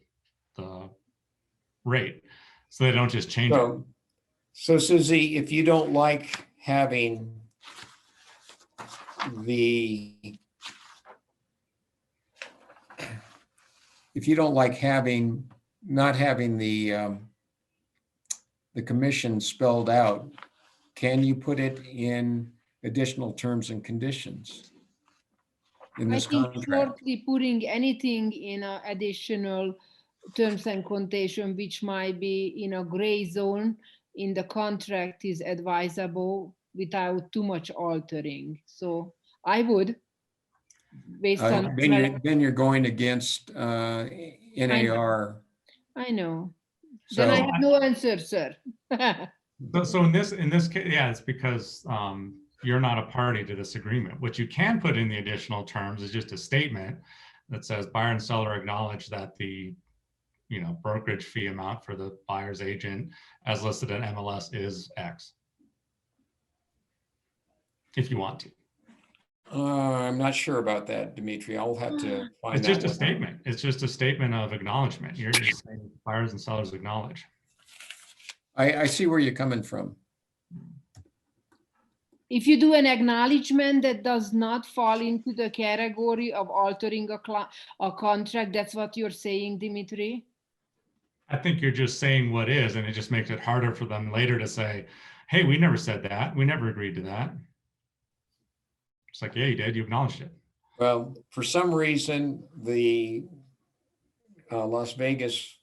rate, so they don't just change it. So Susie, if you don't like having not having the commission spelled out, can you put it in additional terms and conditions in I this think contract? shortly putting anything in additional terms and condition, which might be in a gray zone in the contract, is advisable without too much altering. So I would, based on. Then you're going against NAR. I know. So Then I have no answer, sir. So in this case, yeah, it's because you're not a party to this agreement. What you can put in the additional terms is just a statement that says buyer and seller acknowledge that the brokerage fee amount for the buyer's agent as listed in MLS is X. If you want to. I'm not sure about that, Dimitri. I'll have to find It's that just a one out. statement. It's just a statement of acknowledgement. You're just saying buyers and sellers acknowledge. I see where you're coming from. If you do an acknowledgement that does not fall into the category of altering a contract, that's what you're saying, Dimitri? I think you're just saying what is, and it just makes it harder for them later to say, hey, we never said that. We never agreed to that. It's like, yeah, you did. You acknowledged it. Well, for some reason, the Las Vegas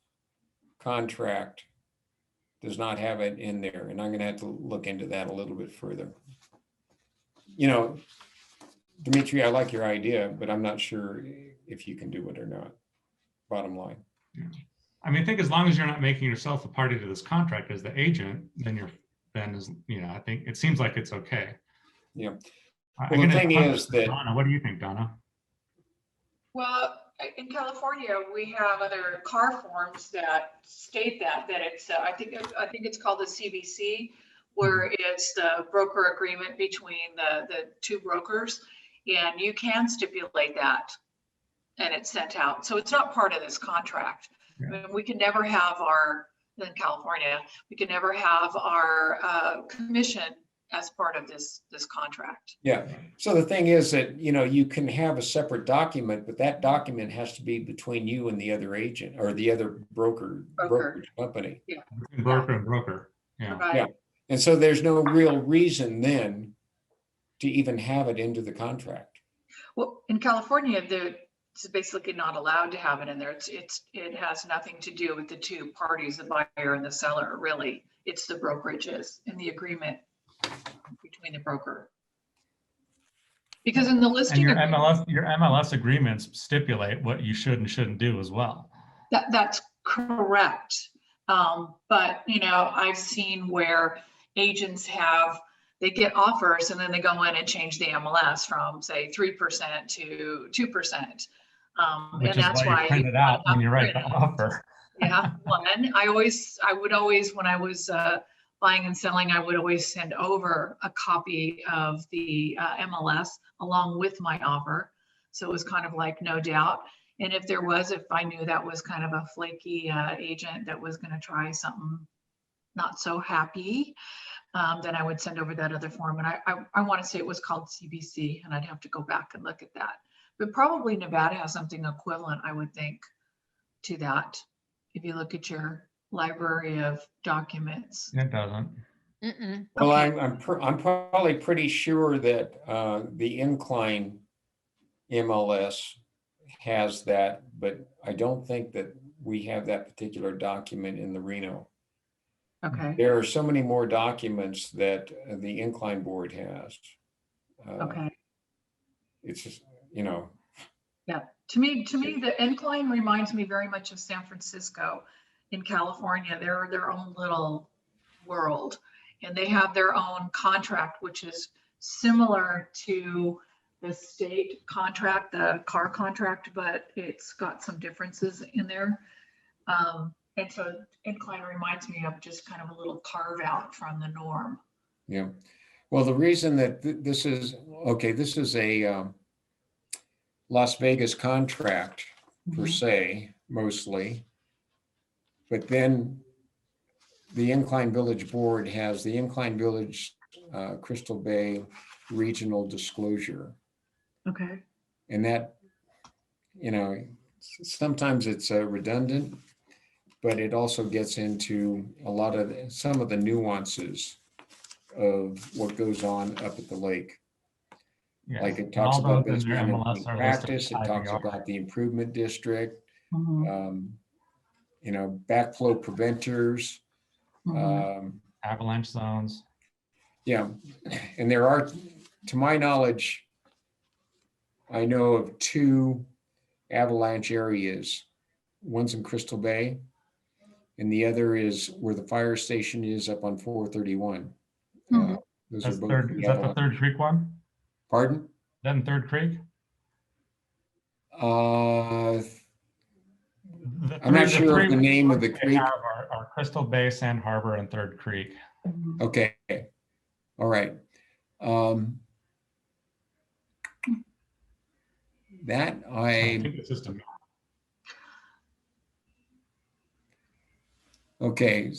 contract does not have it in there, and I'm going to have to look into that a little bit further. Dimitri, I like your idea, but I'm not sure if you can do it or not. Bottom line. Yeah. I mean, I think as long as you're not making yourself a party to this contract as the agent, then I think it seems like it's okay. Yeah. Well, the thing is that Donna, what do you think, Donna? Well, in California, we have other car forms that state that it's I think it's called the CBC, where it's the broker agreement between the two brokers, and you can stipulate that, and it's sent out. So it's not part of this contract. Yeah. I mean, we can never have in California, we can never have our commission as part of this contract. Yeah. So the thing is that, you can have a separate document, but that document has to be between you and the other agent or the other brokerage company. Yeah. Broker and broker. Yeah. Right. Yeah. And so there's no real reason then to even have it into the contract. Well, in California, it's basically not allowed to have it in there. It has nothing to do with the two parties, the buyer and the seller, really. It's the brokerages and the agreement between the broker. Because in the listing, And your MLS agreements stipulate what you should and shouldn't do as well. that's correct. But I've seen where agents they get offers and then they go in and change the MLS from say 3% to 2%. Which and is that's why you print it out when you write the offer. Yeah, one. I would always, when I was buying and selling, I would always send over a copy of the MLS along with my offer. So it was kind of like no doubt. And if I knew that was kind of a flaky agent that was going to try something not so happy, then I would send over that other form. And I want to say it was called CBC, and I'd have to go back and look at that. But probably Nevada has something equivalent, I would think, to that. If you look at your library of documents. It doesn't. Mm-mm. Well, Okay. I'm probably pretty sure that the Incline MLS has that, but I don't think that we have that particular document in the Reno. Okay, There are so many more documents that the Incline board has. okay. It's just, you know, Yeah, to me, the Incline reminds me very much of San Francisco in California. They're their own little world. And they have their own contract, which is similar to the state contract, the car contract, but it's got some differences in there. And so Incline reminds me of just kind of a little carve out from the norm. yeah. Well, the reason that this is, okay, this is a Las Vegas contract per Mhm. se, mostly. But then the Incline Village Board has the Incline Village Crystal Bay Regional Disclosure. Okay, And that, you know, sometimes it's redundant, but it also gets into a lot of, some of the nuances of what goes on up at the lake. Yes. Like it And talks all about those best in their MLS management are listed practice, as it talks IVR. about the improvement district, Mhm. you know, backflow preventers. Mhm. Avalanche zones. Yeah, and there are, to my knowledge, I know of 2 avalanche areas. One's in Crystal Bay, and the other is where the fire station is up on 431. Mhm. Those are That's both third, the is that the avalanche. Third Creek one? Pardon? Then Third Creek? Uh, The I'm not sure of the three name of the they creek. have are Crystal Bay, Sand Harbor, and Third Creek. Mhm. Okay, all right. That I think it's just a, okay.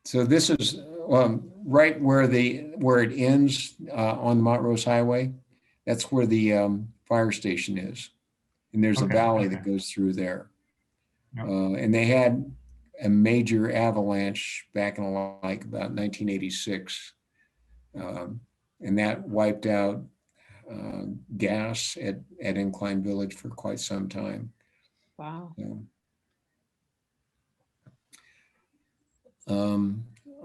So this is right where it ends on the Montrose Highway. That's where the fire station is. And there's a Okay, valley okay. that goes through there. Yep. And they had a major avalanche back in like about 1986. And that wiped out gas at Incline Village for quite some time. Wow.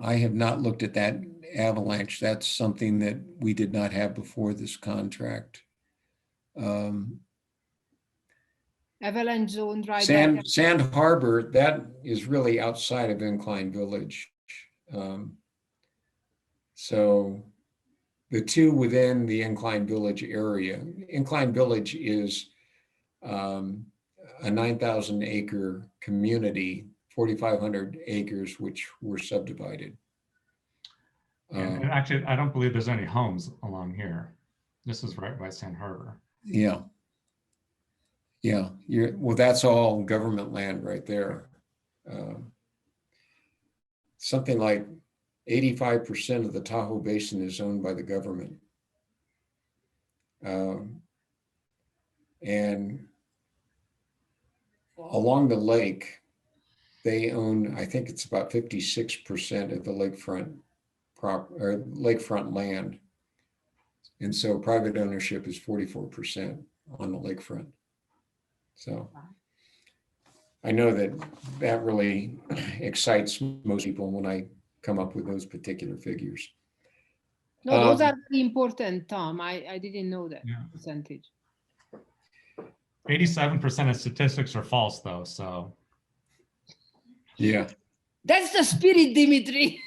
I have not looked at that avalanche. That's something that we did not have before this contract. Avalanche zone right by. Sand Harbor, that is really outside of Incline Village. So the 2 within the Incline Village area, Incline Village is a 9,000 acre community, 4,500 acres, which were subdivided. and actually, I don't believe there's any homes along here. This is right by Sand Harbor. Yeah. Yeah, well, that's all government land right there. Something like 85% of the Tahoe Basin is owned by the government. And along the lake, they own, I think it's about 56% of the lakefront land. And so private ownership is 44% on the lakefront. So I know that really excites most people when I come up with those particular figures. No, those are very important, Tom. I didn't know that Yeah. percentage. 87% of statistics are false, though. So Yeah. That's the spirit, Dimitri.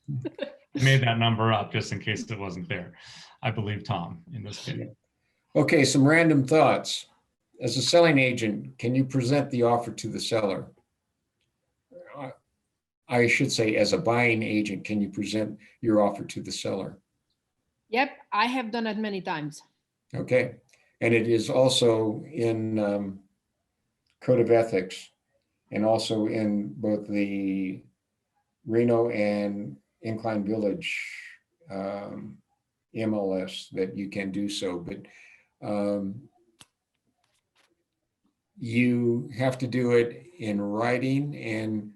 I made that number up just in case it wasn't there. I believe Tom in this case. Okay, some random thoughts. As a selling agent, can you present the offer to the seller? I should say, as a buying agent, can you present your offer to the seller? Yep, I have done it many times. Okay, and it is also in Code of Ethics and also in both the Reno and Incline Village MLS that you can do so, but you have to do it in writing and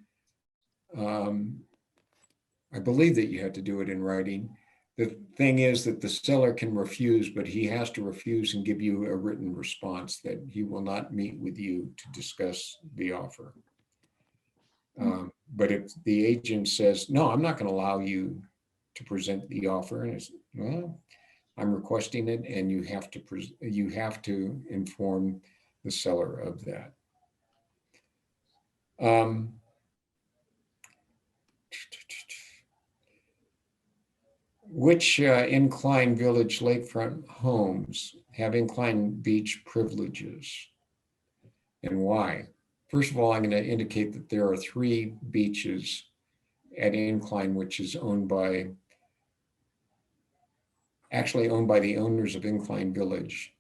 I believe that you have to do it in writing. The thing is that the seller can refuse, but he has to refuse and give you a written response that he will not meet with you to discuss the offer. But if the agent says, no, I'm not going to allow you to present the offer, and it's, well, I'm requesting it, and you have to inform the seller of that. Which Incline Village lakefront homes have Incline Beach privileges, and why? First of all, I'm going to indicate that there are 3 beaches at Incline, which is actually owned by the owners of Incline Village.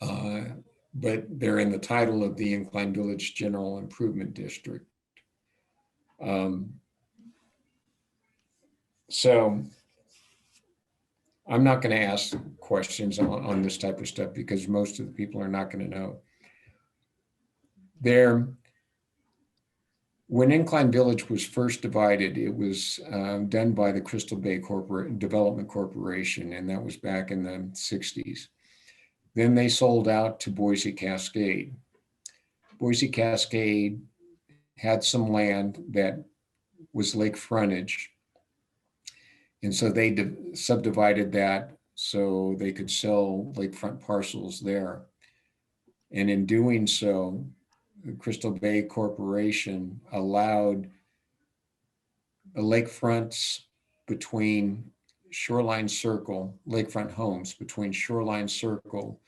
But they're in the title of the Incline Village General Improvement District. So I'm not going to ask questions on this type of stuff because most of the people are not going to know. When Incline Village was first divided, it was done by the Crystal Bay Development Corporation, and that was back in the 60s. Then they sold out to Boise Cascade. Boise Cascade had some land that was lake frontage, and so they subdivided that so they could sell lakefront parcels there. And in doing so, the Crystal Bay Corporation allowed the lakefronts between Shoreline Circle, lakefront homes between Shoreline Circle,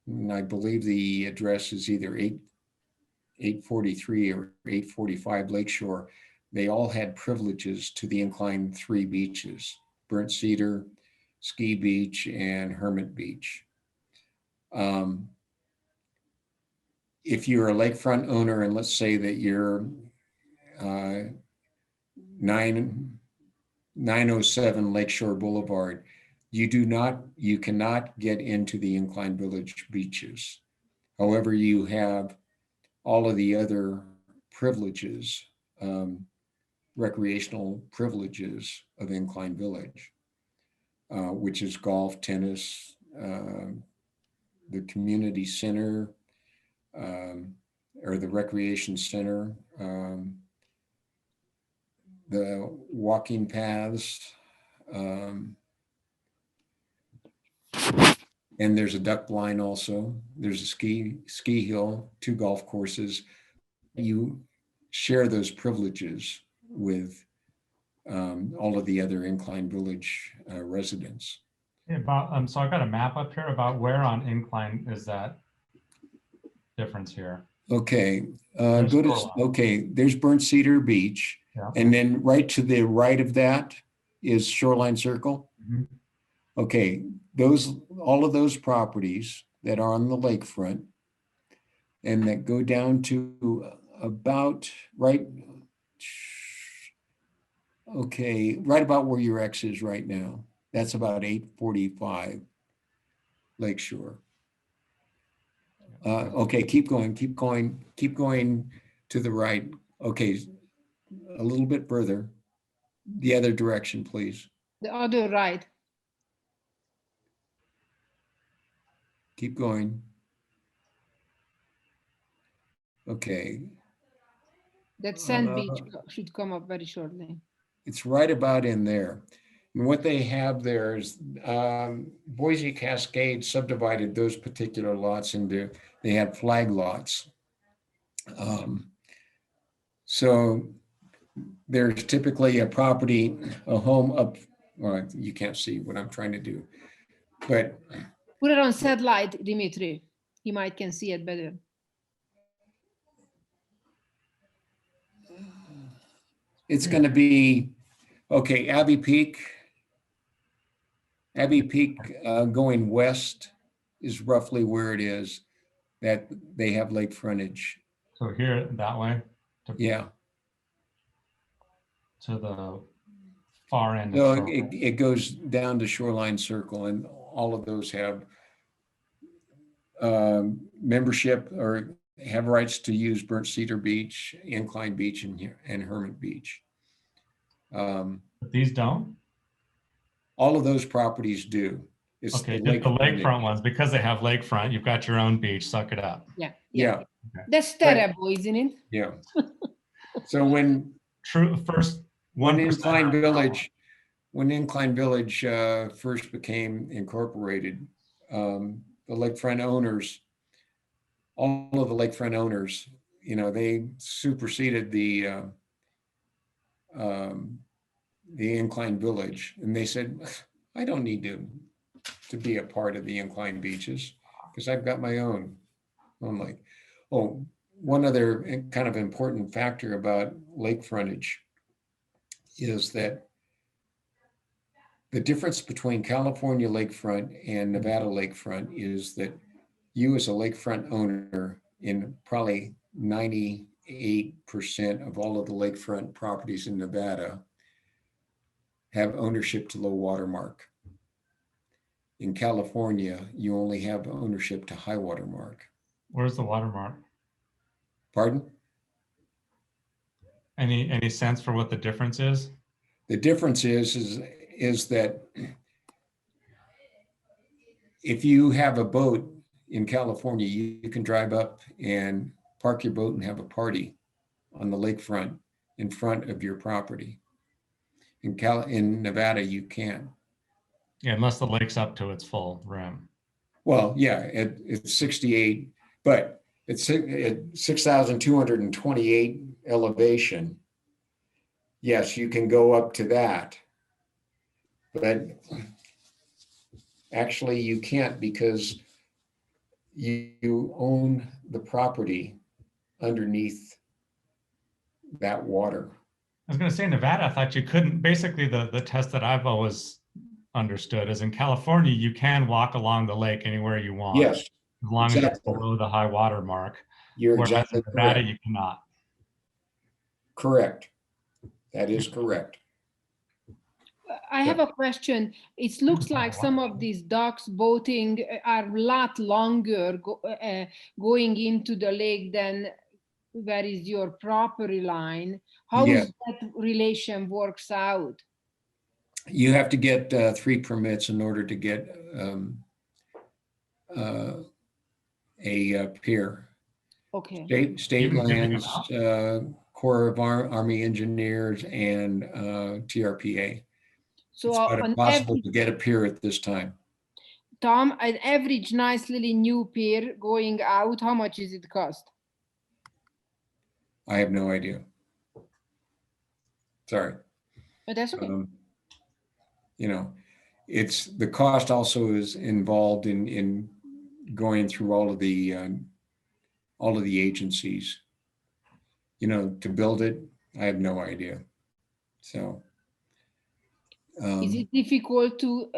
and I believe the address is either 843 or 845 Lakeshore. They all had privileges to the Incline 3 beaches, Burnt Cedar, Ski Beach, and Hermit Beach. If you're a lakefront owner, and let's say that you're 907 Lakeshore Boulevard, you cannot get into the Incline Village beaches. However, you have all of the other privileges, recreational privileges of Incline Village, which is golf, tennis, the community center, or the recreation center, the walking paths, and there's a duck blind also. There's a ski hill, 2 golf courses. You share those privileges with all of the other Incline Village residents. So I've got a map up here about where on Incline is that difference here. Okay, There's there's Burnt Cedar Beach, Yeah. and then right to the right of that is Shoreline Circle. Mhm. Okay, all of those properties that are on the lakefront and that go down to about right about where your X is right now. That's about 845 Lakeshore. Okay, keep going to the right. Okay, a little bit further. The other direction, please. The other right. Keep going. Okay. That Sand Beach should come up very shortly. It's right about in there. And what they have there is Boise Cascade subdivided those particular lots into, they had flag lots. So there's typically a home up, well, you can't see what I'm trying to do, but Put it on satellite, Dimitri. He can see it better. it's going to be, okay, Abbey Peak going west is roughly where it is that they have lake frontage. So here that way Yeah. to the far end. So of Shoreline. it goes down to Shoreline Circle, and all of those have membership or have rights to use Burnt Cedar Beach, Incline Beach, and Hermit Beach. But these don't? All of those properties do. It's Okay, the just the lakefront. lakefront ones, because they have lakefront, you've got your own beach, suck it up. Yeah. Yeah, That's terrible, isn't it? yeah. So when True, first when 1%. Incline Village, first became incorporated, the lakefront owners, all of the lakefront owners, you know, they superseded the Incline Village, and they said, I don't need to be a part of the Incline Beaches because I've got my own lake. Oh, one other kind of important factor about lake frontage is that the difference between California lakefront and Nevada lakefront is that you as a lakefront owner in probably 98% of all of the lakefront properties in Nevada have ownership to low water mark. In California, you only have ownership to high water mark. Where's the watermark? Pardon? Any sense for what the difference is? The difference is that if you have a boat in California, you can drive up and park your boat and have a party on the lakefront in front of your property. In Nevada, you can't. Yeah, unless the lake's up to its full rim. Well, yeah, it's 68, but it's at 6,228 elevation. Yes, you can go up to that, but actually you can't because you own the property underneath that water. I was going to say Nevada, I thought you couldn't. Basically, the test that I've always understood is in California, you can walk along the lake anywhere you want. Yes, As long as exactly. it's below the high water mark. You're Whereas exactly in Nevada, correct. you cannot. Correct. That is correct. I have a question. It looks like some of these docks boating are a lot longer going into the lake than where is your property line. How Yeah. is that relation works out? You have to get 3 permits in order to get a pier. Okay. State Even big lands, Corps of Army Engineers, and TRPA. So It's about on impossible average, to get a pier at this time. Tom, an average nice little new pier going out, how much is it cost? I have no idea. Sorry. But that's okay. You know, it's the cost also is involved in going through all of the agencies. You know, to build it, I have no idea. So. Is it difficult to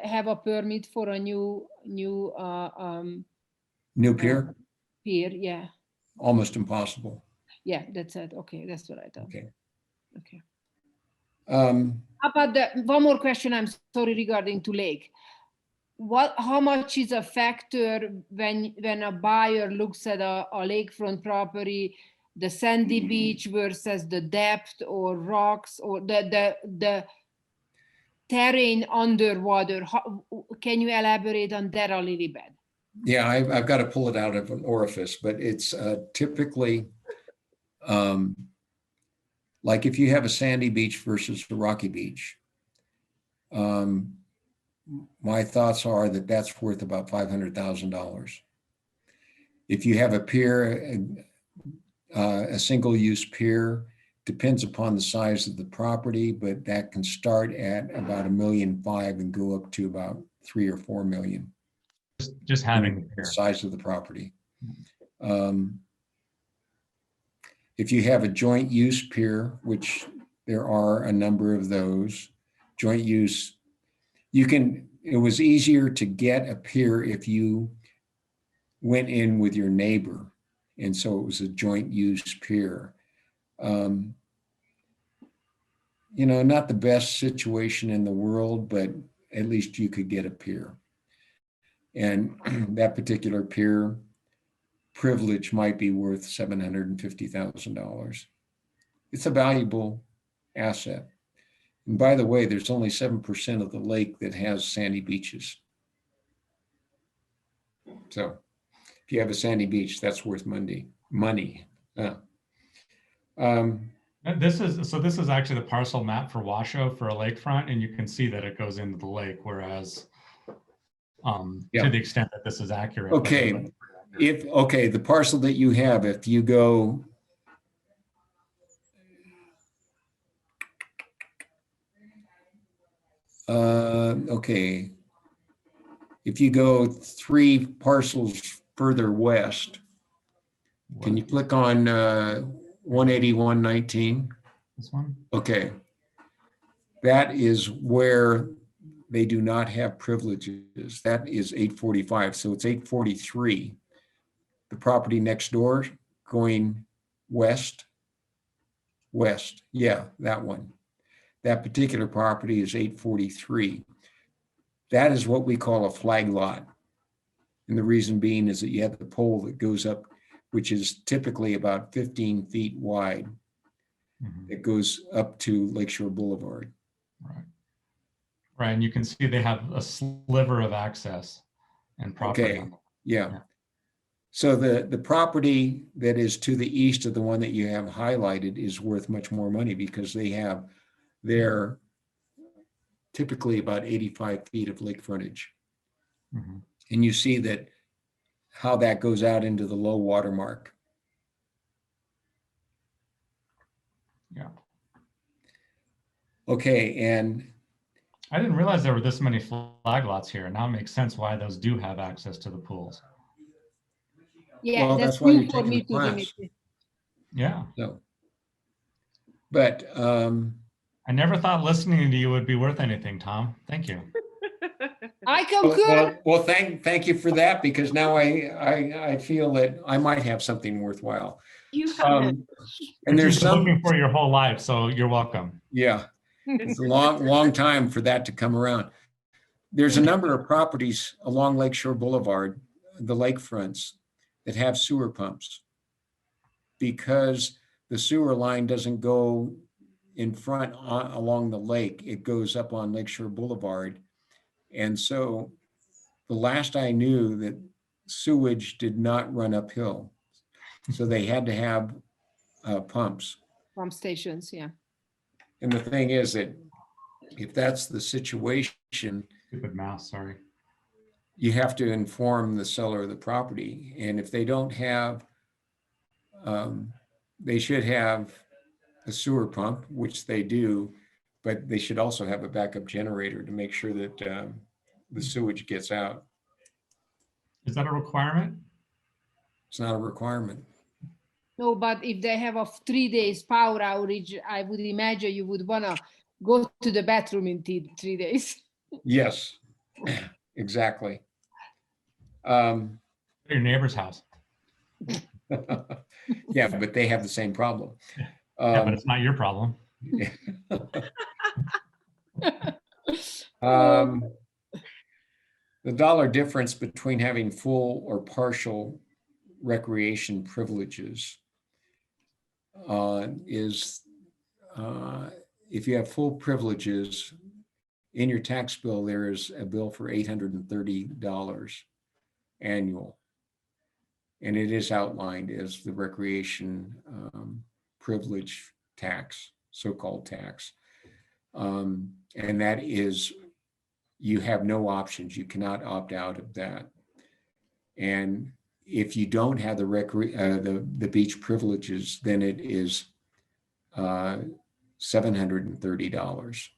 have a permit for a new pier? pier? Yeah. Almost impossible. Yeah, that's it. Okay, that's what I thought. Okay. Okay. How about one more question? I'm sorry, regarding to lake. How much is a factor when a buyer looks at a lakefront property, the sandy beach versus the depth or rocks or the terrain underwater? Can you elaborate on that a little bit? Yeah, I've got to pull it out of an orifice, but it's typically like if you have a sandy beach versus a rocky beach. My thoughts are that that's worth about $500,000. If you have a pier, a single-use pier, depends upon the size of the property, but that can start at about $1.5 million and go up to about 3 or 4 million. Just having The size of the property. If you have a joint use pier, which there are a number of those, joint use, it was easier to get a pier if you went in with your neighbor. And so it was a joint use pier. You know, not the best situation in the world, but at least you could get a pier. And that particular pier privilege might be worth $750,000. It's a valuable asset. And by the way, there's only 7% of the lake that has sandy beaches. So if you have a sandy beach, that's worth money. This is actually the parcel map for Washoe for a lakefront, and you can see that it goes into the lake, whereas Yeah. to the extent that this is accurate. but Okay, the parcel that you have, if you go okay, if you go 3 parcels further west, can you click on 18119? This one? Okay, that is where they do not have privileges. That is 845, so it's 843. The property next door going west, yeah, that one. That particular property is 843. That is what we call a flag lot. And the reason being is that you have the pole that goes up, which is typically about 15 feet wide. Mhm. It goes up to Lakeshore Boulevard. Right. Right, and you can see they have a sliver of access and property. Okay, on them. yeah. Yeah. So the property that is to the east of the one that you have highlighted is worth much more money because they're typically about 85 feet of lake frontage. Mhm. And you see that how that goes out into the low water mark. Yeah. Okay, and I didn't realize there were this many flag lots here. Now it makes sense why those do have access to the pools. Yeah, well, that's that's why new you're for taking me the too, class. Dimitri. Yeah. So, but I never thought listening to you would be worth anything, Tom. Thank you. I concur. well, thank you for that because now I feel that I might have something worthwhile. You And You've there's been looking some, for your whole life, so you're welcome. yeah, it's a long time for that to come around. There's a number of properties along Lakeshore Boulevard, the lakefronts, that have sewer pumps because the sewer line doesn't go in front along the lake. It goes up on Lakeshore Boulevard. And so the last I knew that sewage did not run uphill. So they had to have pumps. Pump stations, yeah. And the thing is that if that's the situation, Stupid mouse, sorry. you have to inform the seller of the property. And if they don't have, they should have a sewer pump, which they do, but they should also have a backup generator to make sure that the sewage gets out. Is that a requirement? It's not a requirement. No, but if they have a 3 days power outage, I would imagine you would wanna go to the bathroom in 3 days. Yes, exactly. Your neighbor's house. Yeah, but they have the same problem. Yeah, but it's not your problem. The dollar difference between having full or partial recreation privileges is if you have full privileges in your tax bill, there is a bill for $830 annual. And it is outlined as the recreation privilege tax, so-called tax. And that is, you have no options. You cannot opt out of that. And if you don't have the beach privileges, then it is $730.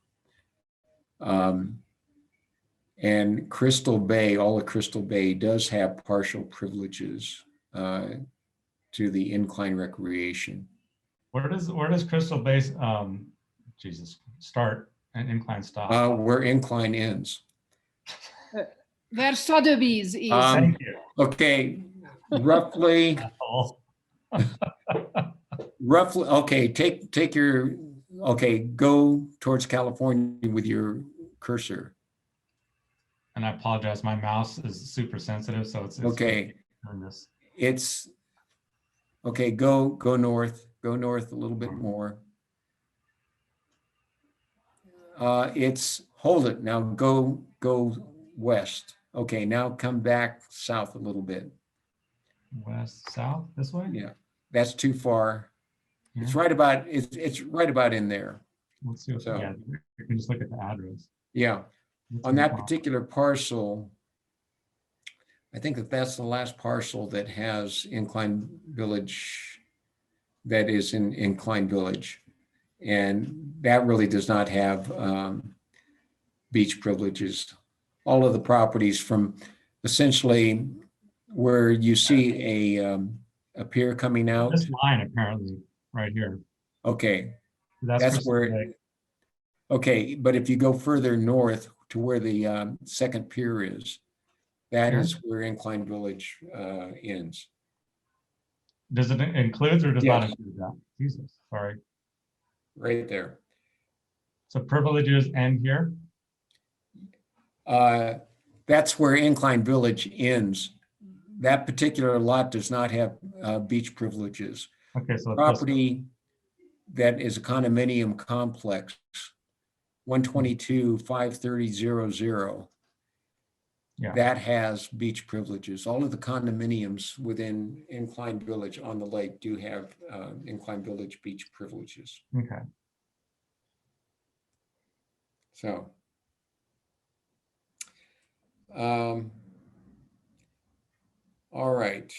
And Crystal Bay, all of Crystal Bay does have partial privileges to the incline recreation. Where does Crystal Bay, Jesus, start and incline stop? Where incline ends. Where Sotheby's is. Thank you. Okay, roughly, okay, take your, okay, go towards California with your cursor. And I apologize, my mouse is super sensitive, so it's Okay. doing this. It's, okay, go north a little bit more. hold it now, go west. Okay, now come back south a little bit. West, south, this way? Yeah, that's too far. It's Here? right about, it's right about in there. Let's see what, So- yeah, you can just look at the address. Yeah, Let's on move that particular parcel, I think that's the last parcel that has Incline Village, that is in Incline Village. And that really does not have beach privileges. All of the properties from essentially where you see a pier coming out. This line apparently, right here. Okay, That's that's Crystal where, Lake. okay, but if you go further north to where the second pier is, that Here? is where Incline Village ends. Does it include or does not Yes. include that? Jesus, sorry. Right there. So privileges end here? That's where Incline Village ends. That particular lot does not have beach privileges. Okay, so it's this- Property that is a condominium complex, 122-530-00, Yeah. that has beach privileges. All of the condominiums within Incline Village on the lake do have Incline Village beach privileges. Okay. So. All right.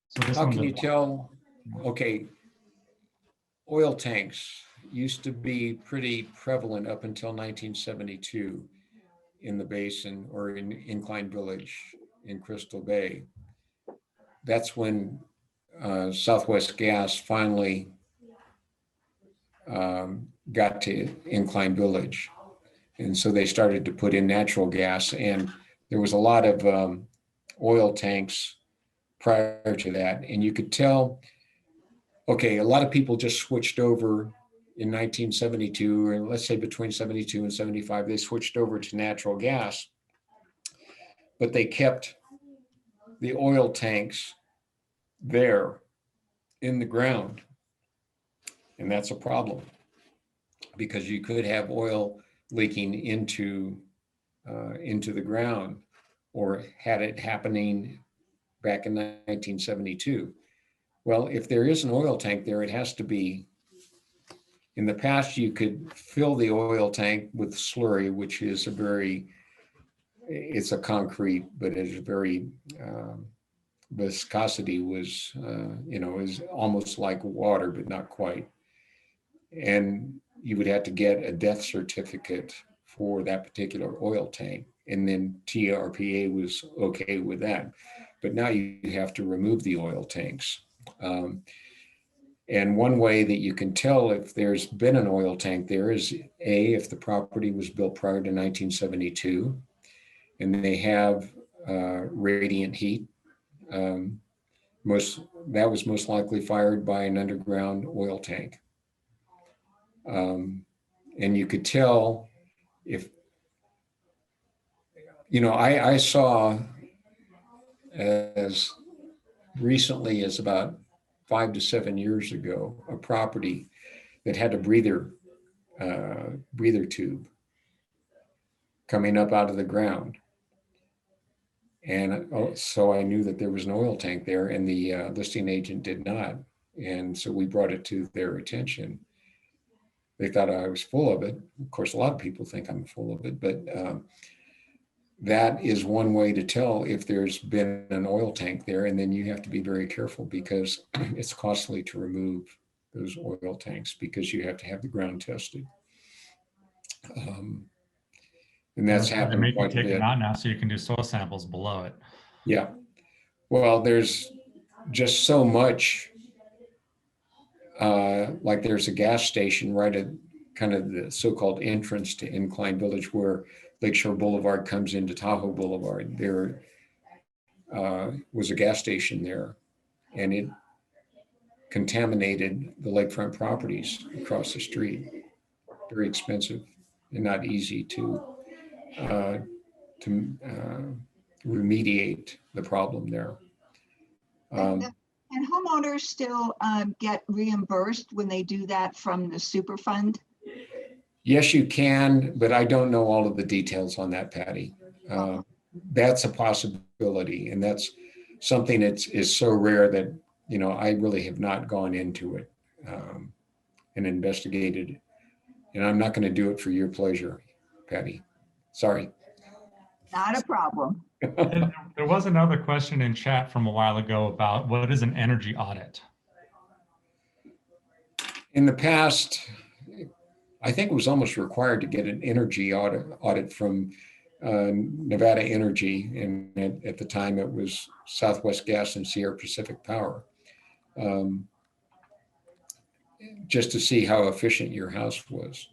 So this How one can you does- tell? Okay. Oil tanks used to be pretty prevalent up until 1972 in the basin or in Incline Village in Crystal Bay. That's when Southwest Gas finally got to Incline Village. And so they started to put in natural gas, and there was a lot of oil tanks prior to that. And you could tell, okay, a lot of people just switched over in 1972, or let's say between 72 and 75, they switched over to natural gas, but they kept the oil tanks there in the ground. And that's a problem because you could have oil leaking into the ground, or had it happening back in 1972. Well, if there is an oil tank there, it has to be, in the past, you could fill the oil tank with slurry, which is it's a concrete, but it's very, viscosity was, is almost like water, but not quite. And you would have to get a death certificate for that particular oil tank. And then TRPA was okay with that. But now you have to remove the oil tanks. And one way that you can tell if there's been an oil tank there is if the property was built prior to 1972 and they have radiant heat. That was most likely fired by an underground oil tank. And you could tell if, I saw as recently as about 5 to 7 years ago, a property that had a breather tube coming up out of the ground. And so I knew that there was an oil tank there, and the listing agent did not. And so we brought it to their attention. They thought I was full of it. Of course, a lot of people think I'm full of it, but that is one way to tell if there's been an oil tank there. And then you have to be very careful because it's costly to remove those oil tanks because you have to have the ground tested. And that's They happened make you quite a take bit. them out now so you can do soil samples below it. Yeah. Well, there's just so much, like there's a gas station right at kind of the so-called entrance to Incline Village where Lakeshore Boulevard comes into Tahoe Boulevard. There was a gas station there, and it contaminated the lakefront properties across the street. Very expensive and not easy to remediate the problem there. And Can homeowners still get reimbursed when they do that from the super fund? Yes, you can, but I don't know all of the details on that, Patty. That's a possibility, and that's something that is so rare that, you know, I really have not gone into it and investigated it. And I'm not going to do it for your pleasure, Patty. Sorry. Not a problem. And there was another question in chat from a while ago about what is an energy audit? In the past, I think it was almost required to get an energy audit from Nevada Energy, and at the time it was Southwest Gas and Sierra Pacific Power, just to see how efficient your house was.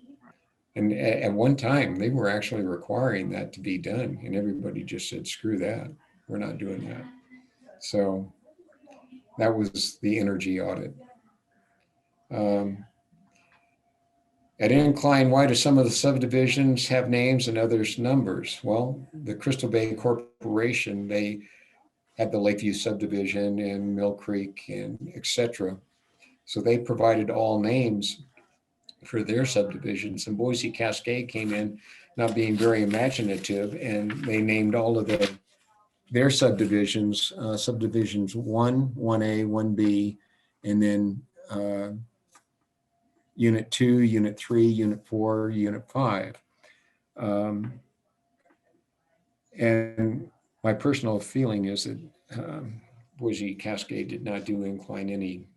And at one time, they were actually requiring that to be done, and everybody just said, screw that, we're not doing that. So that was the energy audit. At Incline, why do some of the subdivisions have names and others numbers? Well, the Crystal Bay Corporation, they had the Lakeview subdivision and Mill Creek and et cetera. So they provided all names for their subdivisions, and Boise Cascade came in not being very imaginative, and they named all of their subdivisions, subdivisions 1, 1A, 1B, and then Unit 2, Unit 3, Unit 4, Unit 5. And my personal feeling is that Boise Cascade did not do Incline any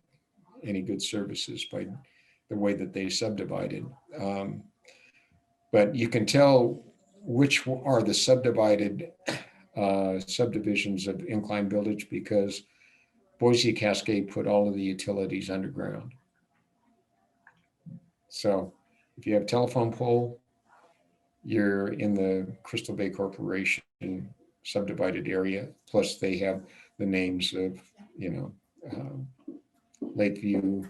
good services by the way that they subdivided. But you can tell which are the subdivided subdivisions of Incline Village, because Boise Cascade put all of the utilities underground. So if you have a telephone pole, you're in the Crystal Bay Corporation subdivided area. Plus they have the names of, you know, Lakeview,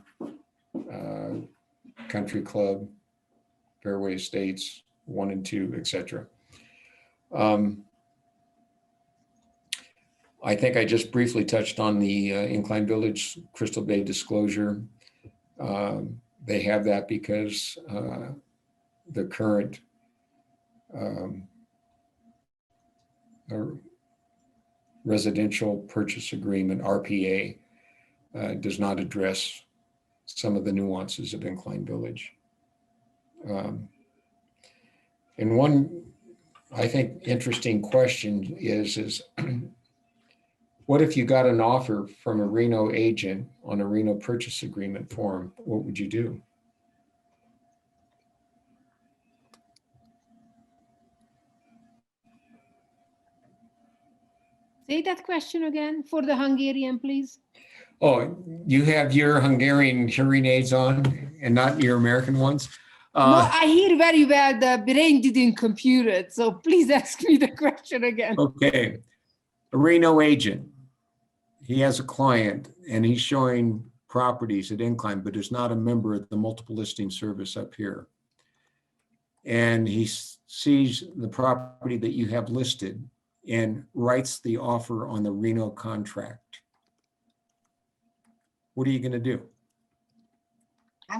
Country Club, Fairway Estates, 1 and 2, etc. I think I just briefly touched on the Incline Village Crystal Bay disclosure. They have that because the current residential purchase agreement, RPA, does not address some of the nuances of Incline Village. And one, I think, interesting question is what if you got an offer from a Reno agent on a Reno purchase agreement form? What would you do? Say that question again for the Hungarian, please. Oh, you have your Hungarian hearing aids on and not your American ones? No, I hear very well. The brain didn't compute it. So please ask me the question again. Okay. A Reno agent, he has a client and he's showing properties at Incline, but is not a member of the multiple listing service up here. And he sees the property that you have listed and writes the offer on the Reno contract. What are you going to do?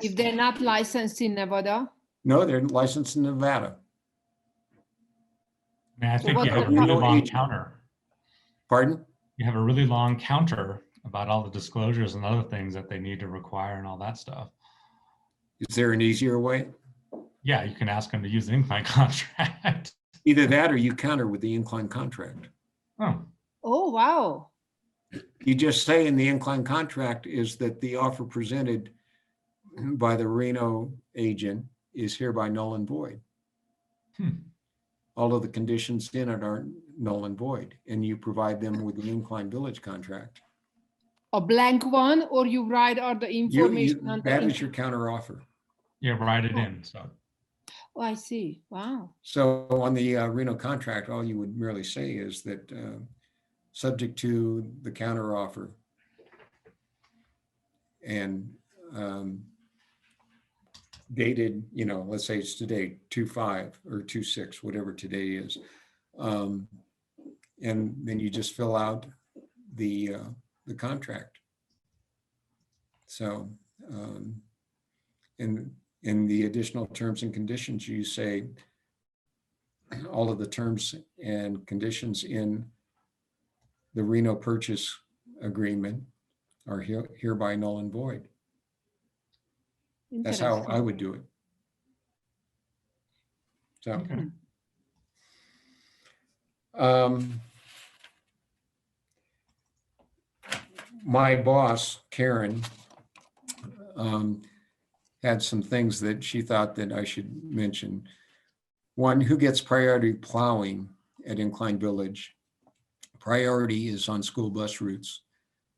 If they're not licensed in Nevada? No, they're licensed in Nevada. I mean, I think you what have a the- really long agent. counter. Pardon? You have a really long counter about all the disclosures and other things that they need to require and all that stuff. Is there an easier way? Yeah, you can ask them to use the Incline contract. Either that or you counter with the Incline contract. Oh, Oh, wow. You just say in the Incline contract is that the offer presented by the Reno agent is hereby null and void. All of the conditions in it are null and void, and you provide them with the Incline Village contract. A blank one, or you write all the information on the. That is your counter offer. yeah, write it in. So Oh, I see. Wow. So on the Reno contract, all you would merely say is that subject to the counter offer and dated, you know, let's say it's today, 2/5 or 2/6, whatever today is. And then you just fill out the contract. So in the additional terms and conditions, you say all of the terms and conditions in the Reno purchase agreement are hereby null and void. That's how I would do it. So, Okay. My boss, Karen, had some things that she thought that I should mention. One, who gets priority plowing at Incline Village? Priority is on school bus routes.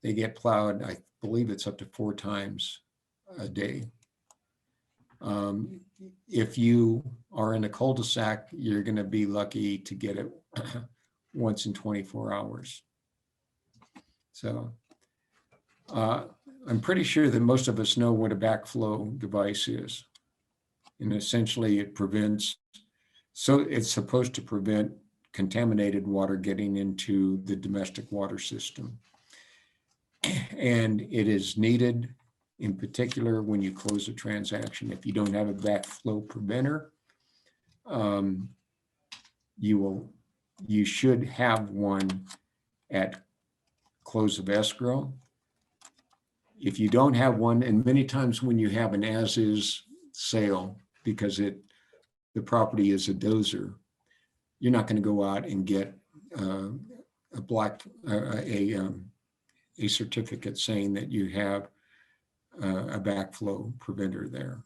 They get plowed, I believe it's up to 4 times a day. If you are in a cul-de-sac, you're going to be lucky to get it once in 24 hours. So I'm pretty sure that most of us know what a backflow device is. And essentially it prevents, so it's supposed to prevent contaminated water getting into the domestic water system. And it is needed in particular when you close a transaction. If you don't have a backflow preventer, you should have one at close of escrow. If you don't have one, and many times when you have an as-is sale, because the property is a dozer, you're not going to go out and get a certificate saying that you have a backflow preventer there.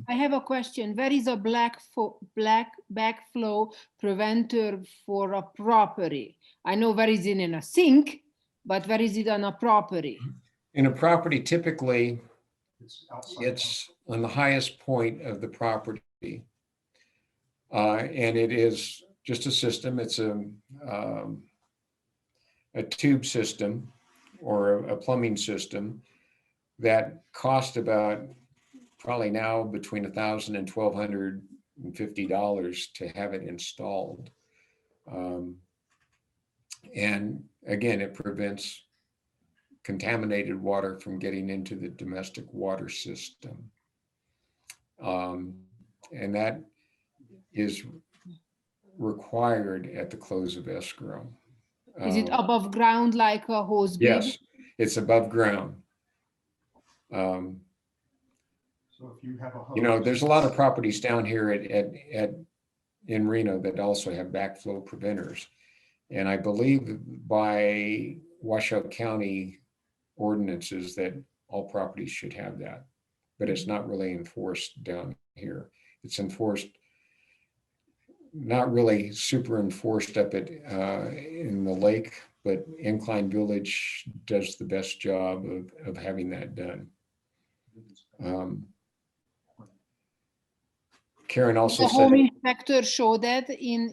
I have a question. Where is a backflow preventer for a property? I know where is it in a sink, but where is it on a property? In a property, typically, it's on the highest point of the property. And it is just a system. It's a tube system or a plumbing system that cost about probably now between $1,000 and $1,250 to have it installed. And again, it prevents contaminated water from getting into the domestic water system. And that is required at the close of escrow. Is it above ground like a hose bib? Yes, it's above ground. So if you have a hose, You know, there's a lot of properties down here in Reno that also have backflow preventers. And I believe by Washoe County ordinances that all properties should have that, but it's not really enforced down here. It's enforced, not really super enforced up at in the lake, but Incline Village does the best job of having that done. Karen also The said, home inspector showed that in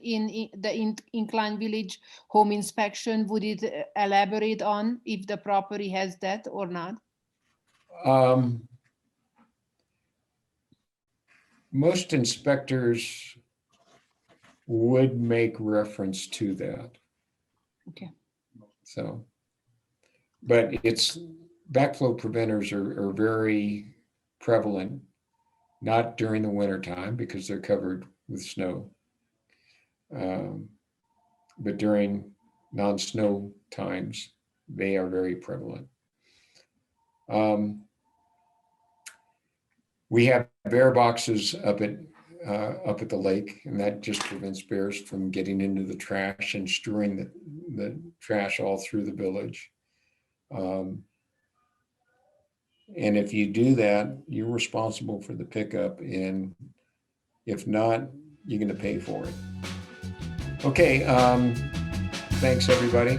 the Incline Village home inspection. Would it elaborate on if the property has that or not? Most inspectors would make reference to that. Okay. So, but it's backflow preventers are very prevalent, not during the winter time because they're covered with snow, but during non-snow times, they are very prevalent. We have bear boxes up at the lake, and that just prevents bears from getting into the trash and strewing the trash all through the village. And if you do that, you're responsible for the pickup, and if not, you're going to pay for it. Okay, thanks everybody.